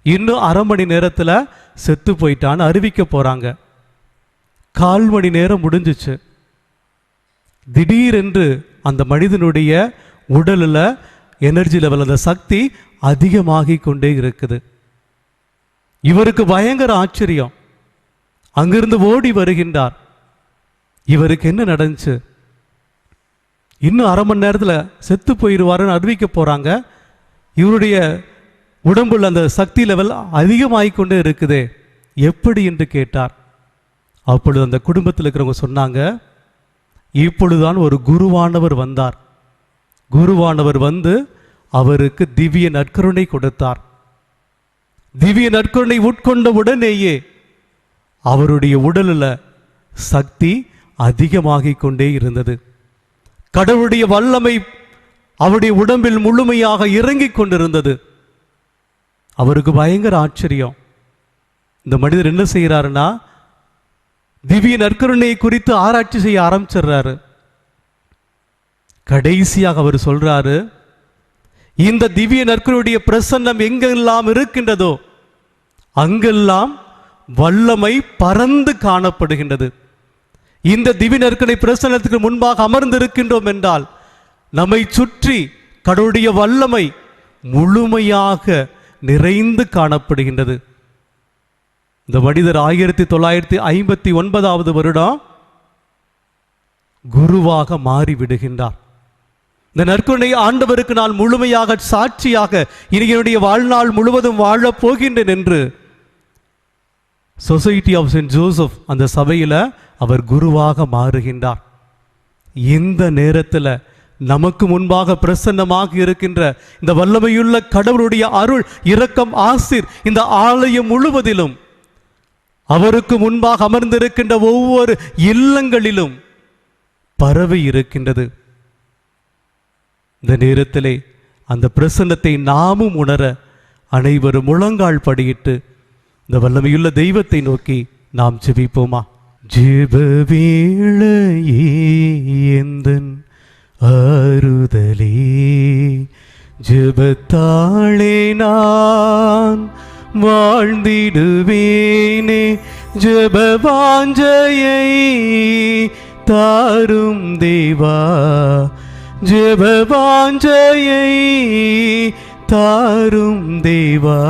இன்னும் அரை மணி நேரத்தில் செத்து போயிட்டான்னு அறிவிக்க போறாங்க. 1/4 மணி நேரம் முடிஞ்சிச்சு. திடீரென்று அந்த மனிதனுடைய உடலில் எனர்ஜி லெவல், அந்த சக்தி அதிகமாகி கொண்டே இருக்குது. இவருக்கு பயங்கர ஆச்சரியம். அங்கிருந்து ஓடி வருகின்றார். இவருக்கு என்ன நடந்துச்சு? இன்னும் அரை மணி நேரத்தில் செத்து போயிடுவாருன்னு அறிவிக்க போறாங்க. இவருடைய உடம்புல அந்த சக்தி லெவல் அதிகமாகிக்கொண்டே இருக்குதே, எப்படி என்று கேட்டார். அப்பொழுது அந்த குடும்பத்தில் இருக்கிறவங்க சொன்னாங்க, இப்பொழுதுதான் ஒரு குருவானவர் வந்தார். குருவானவர் வந்து அவருக்கு திவ்ய நற்கருணை கொடுத்தார். திவ்ய நற்கருணை உட்கொண்ட உடனேயே அவருடைய உடலில் சக்தி அதிகமாகிக் கொண்டே இருந்தது. கடவுளுடைய வல்லமை அவருடைய உடம்பில் முழுமையாக இறங்கிக் கொண்டிருந்தது. அவருக்கு பயங்கர ஆச்சரியம். இந்த மனிதர் என்ன செய்கிறாருன்னா, திவ்ய நற்கருணை குறித்து ஆராய்ச்சி செய்ய ஆரம்பிச்சிடுறாரு. கடைசியாக அவர் சொல்றாரு, இந்த திவ்ய நற்கருடைய பிரசன்னம் எங்கெல்லாம் இருக்கின்றதோ அங்கெல்லாம் வல்லமை பறந்து காணப்படுகின்றது. இந்த திவ்ய நற்கருணை பிரசன்னத்துக்கு முன்பாக அமர்ந்திருக்கின்றோம் என்றால் நம்மை சுற்றி கடவுளுடைய வல்லமை முழுமையாக நிறைந்து காணப்படுகின்றது. இந்த மனிதர் 1959 வருடம் குருவாக மாறிவிடுகின்றார். இந்த நற்கருணை ஆண்டவருக்கு நான் முழுமையாக சாட்சியாக இனி என்னுடைய வாழ்நாள் முழுவதும் வாழப் போகின்றேன் என்று சொசைட்டி ஆஃப் செயின்ட் ஜோசப் அந்த சபையில் அவர் குருவாக மாறுகின்றார். இந்த நேரத்தில் நமக்கு முன்பாக பிரசன்னமாக இருக்கின்ற இந்த வல்லமையுள்ள கடவுளுடைய அருள், இரக்கம், ஆசீர் இந்த ஆலயம் முழுவதிலும், அவருக்கு முன்பாக அமர்ந்திருக்கின்ற ஒவ்வொரு இல்லங்களிலும் பரவி இருக்கின்றது. இந்த நேரத்திலே அந்த பிரசன்னத்தை நாமும் உணர அனைவரும் முழங்கால் படியிட்டு இந்த வல்லமையுள்ள தெய்வத்தை நோக்கி நாம் ஜெபிப்போமா? ஜெப வேளையே எந்தன் ஆறுதலே, ஜெபத்தாளே நான் வாழ்ந்திடுவேனே, ஜெப வாஞ்சையை தாரும் தேவா, ஜெப வாஞ்சையை தாரும் தேவா,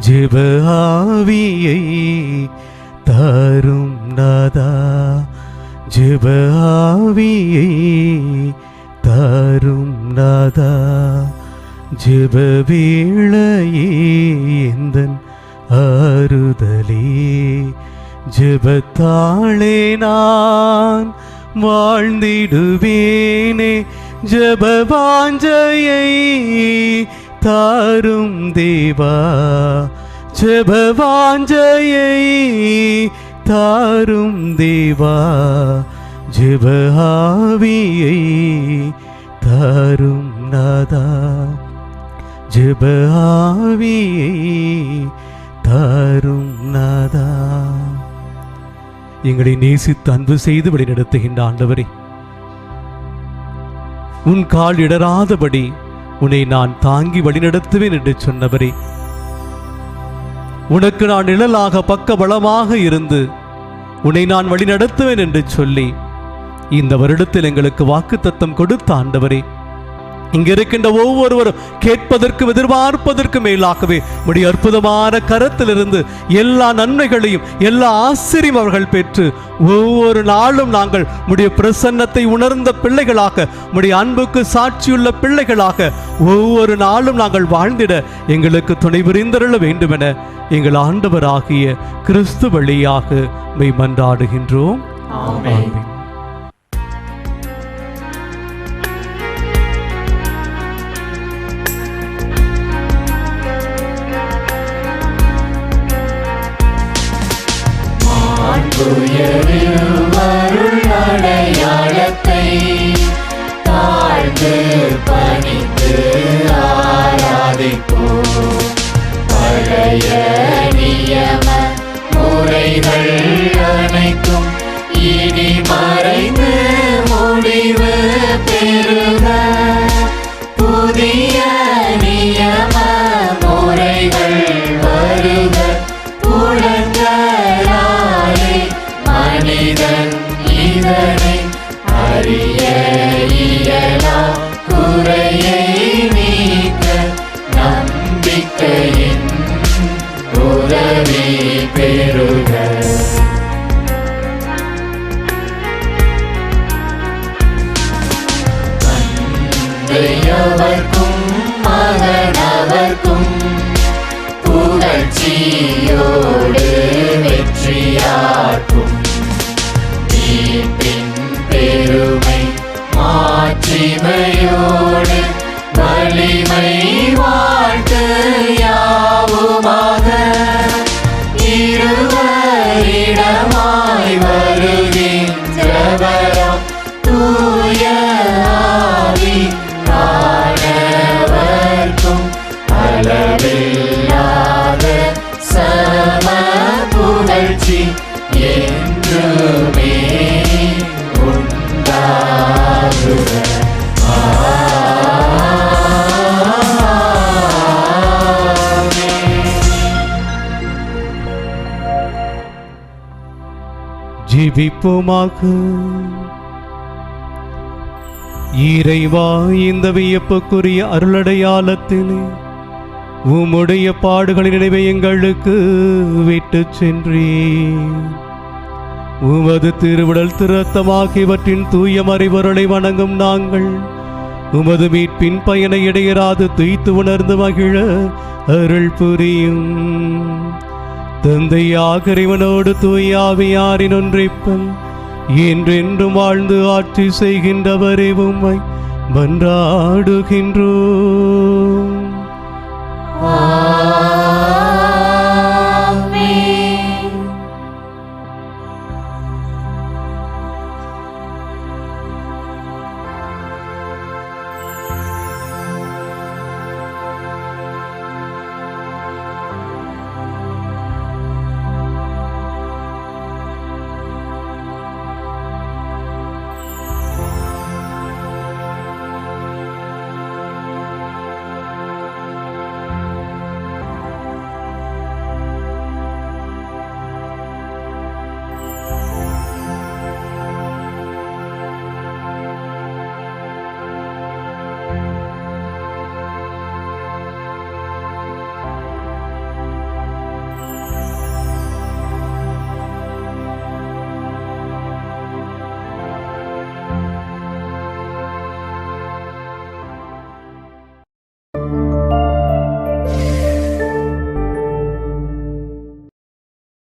ஜெப ஆவியை தாரும் நாதா, ஜெப ஆவியை தாரும் நாதா, ஜெப வேளையே எந்தன் ஆறுதலே, ஜெபத்தாளே நான் வாழ்ந்திடுவேனே, ஜெப வாஞ்சையை தாரும் தேவா, ஜெப வாஞ்சையை தாரும் தேவா, ஜெப ஆவியை தாரும் நாதா, ஜெப ஆவியை தாரும் நாதா. எங்களை நேசித்து அன்பு செய்து வழிநடத்துகின்ற ஆண்டவரே, உன் கால் இடராதபடி உன்னை நான் தாங்கி வழிநடத்துவேன் என்று சொன்னவரே, உனக்கு நான் நிழலாக பக்க பலமாக இருந்து உன்னை நான் வழிநடத்துவேன் என்று சொல்லி இந்த வருடத்தில் எங்களுக்கு வாக்குத்தத்தம் கொடுத்த ஆண்டவரே, இங்க இருக்கின்ற ஒவ்வொருவரும் கேட்பதற்கும் எதிர்பார்ப்பதற்கு மேலாகவே உடைய அற்புதமான கரத்திலிருந்து எல்லா நன்மைகளையும் எல்லா ஆசிரியம் அவர்கள் பெற்று ஒவ்வொரு நாளும் நாங்கள் உடைய பிரசன்னத்தை உணர்ந்த பிள்ளைகளாக, உடைய அன்புக்கு சாட்சியுள்ள பிள்ளைகளாக ஒவ்வொரு நாளும் நாங்கள் வாழ்ந்திட எங்களுக்கு துணை புரிந்தருள வேண்டுமென எங்கள் ஆண்டவராகிய கிறிஸ்து வழியாக மெய் மன்றாடுகின்றோம். ஆமென். அடையாளத்தை தாழ்ந்து பணிந்து ஆராதிப்போம். பழைய நியம முறைகள் அனைத்தும் இனி மறைந்து முடிவு பெறுக. புதிய நியம முறைகள் வருக. புலங்களாலே மனிதன் இதனை அறிய இயலா. குறையை நீக்க நம்பிக்கையின் உதவி பெறுக. தந்தையவர்க்கும் மகனவர்க்கும் புகழ்ச்சியோடு வெற்றியாக்கும். மீட்பின் பெருமை மாட்சிமையோடு வலிமை வாழ்த்து யாவுமாக. இருவரிடமாய் வருகின்றவராம் தூய ஆவி ஆனவர்க்கும் அளவில்லாத சம புகழ்ச்சி என்றுமே உண்டாகுக. ஜெபிப்போமாக. இறைவா, இந்த வியப்புக்குரிய அருளடையாளத்திலே உம்முடைய பாடுகளின் நினைவை எங்களுக்கு விட்டு சென்றீர். உமது திருவிடல் திருத்தமாகியவற்றின் தூய மறைபொருளை வணங்கும் நாங்கள் உமது மீட்பின் பயனை இடையராது துய்த்து உணர்ந்து மகிழ அருள் புரியும். தந்தையாக இறைவனோடு தூய ஆவியாரின் ஒன்றிப்பல் என்றென்றும் வாழ்ந்து ஆட்சி செய்கின்றவரே உம்மை மன்றாடுகின்றோம்.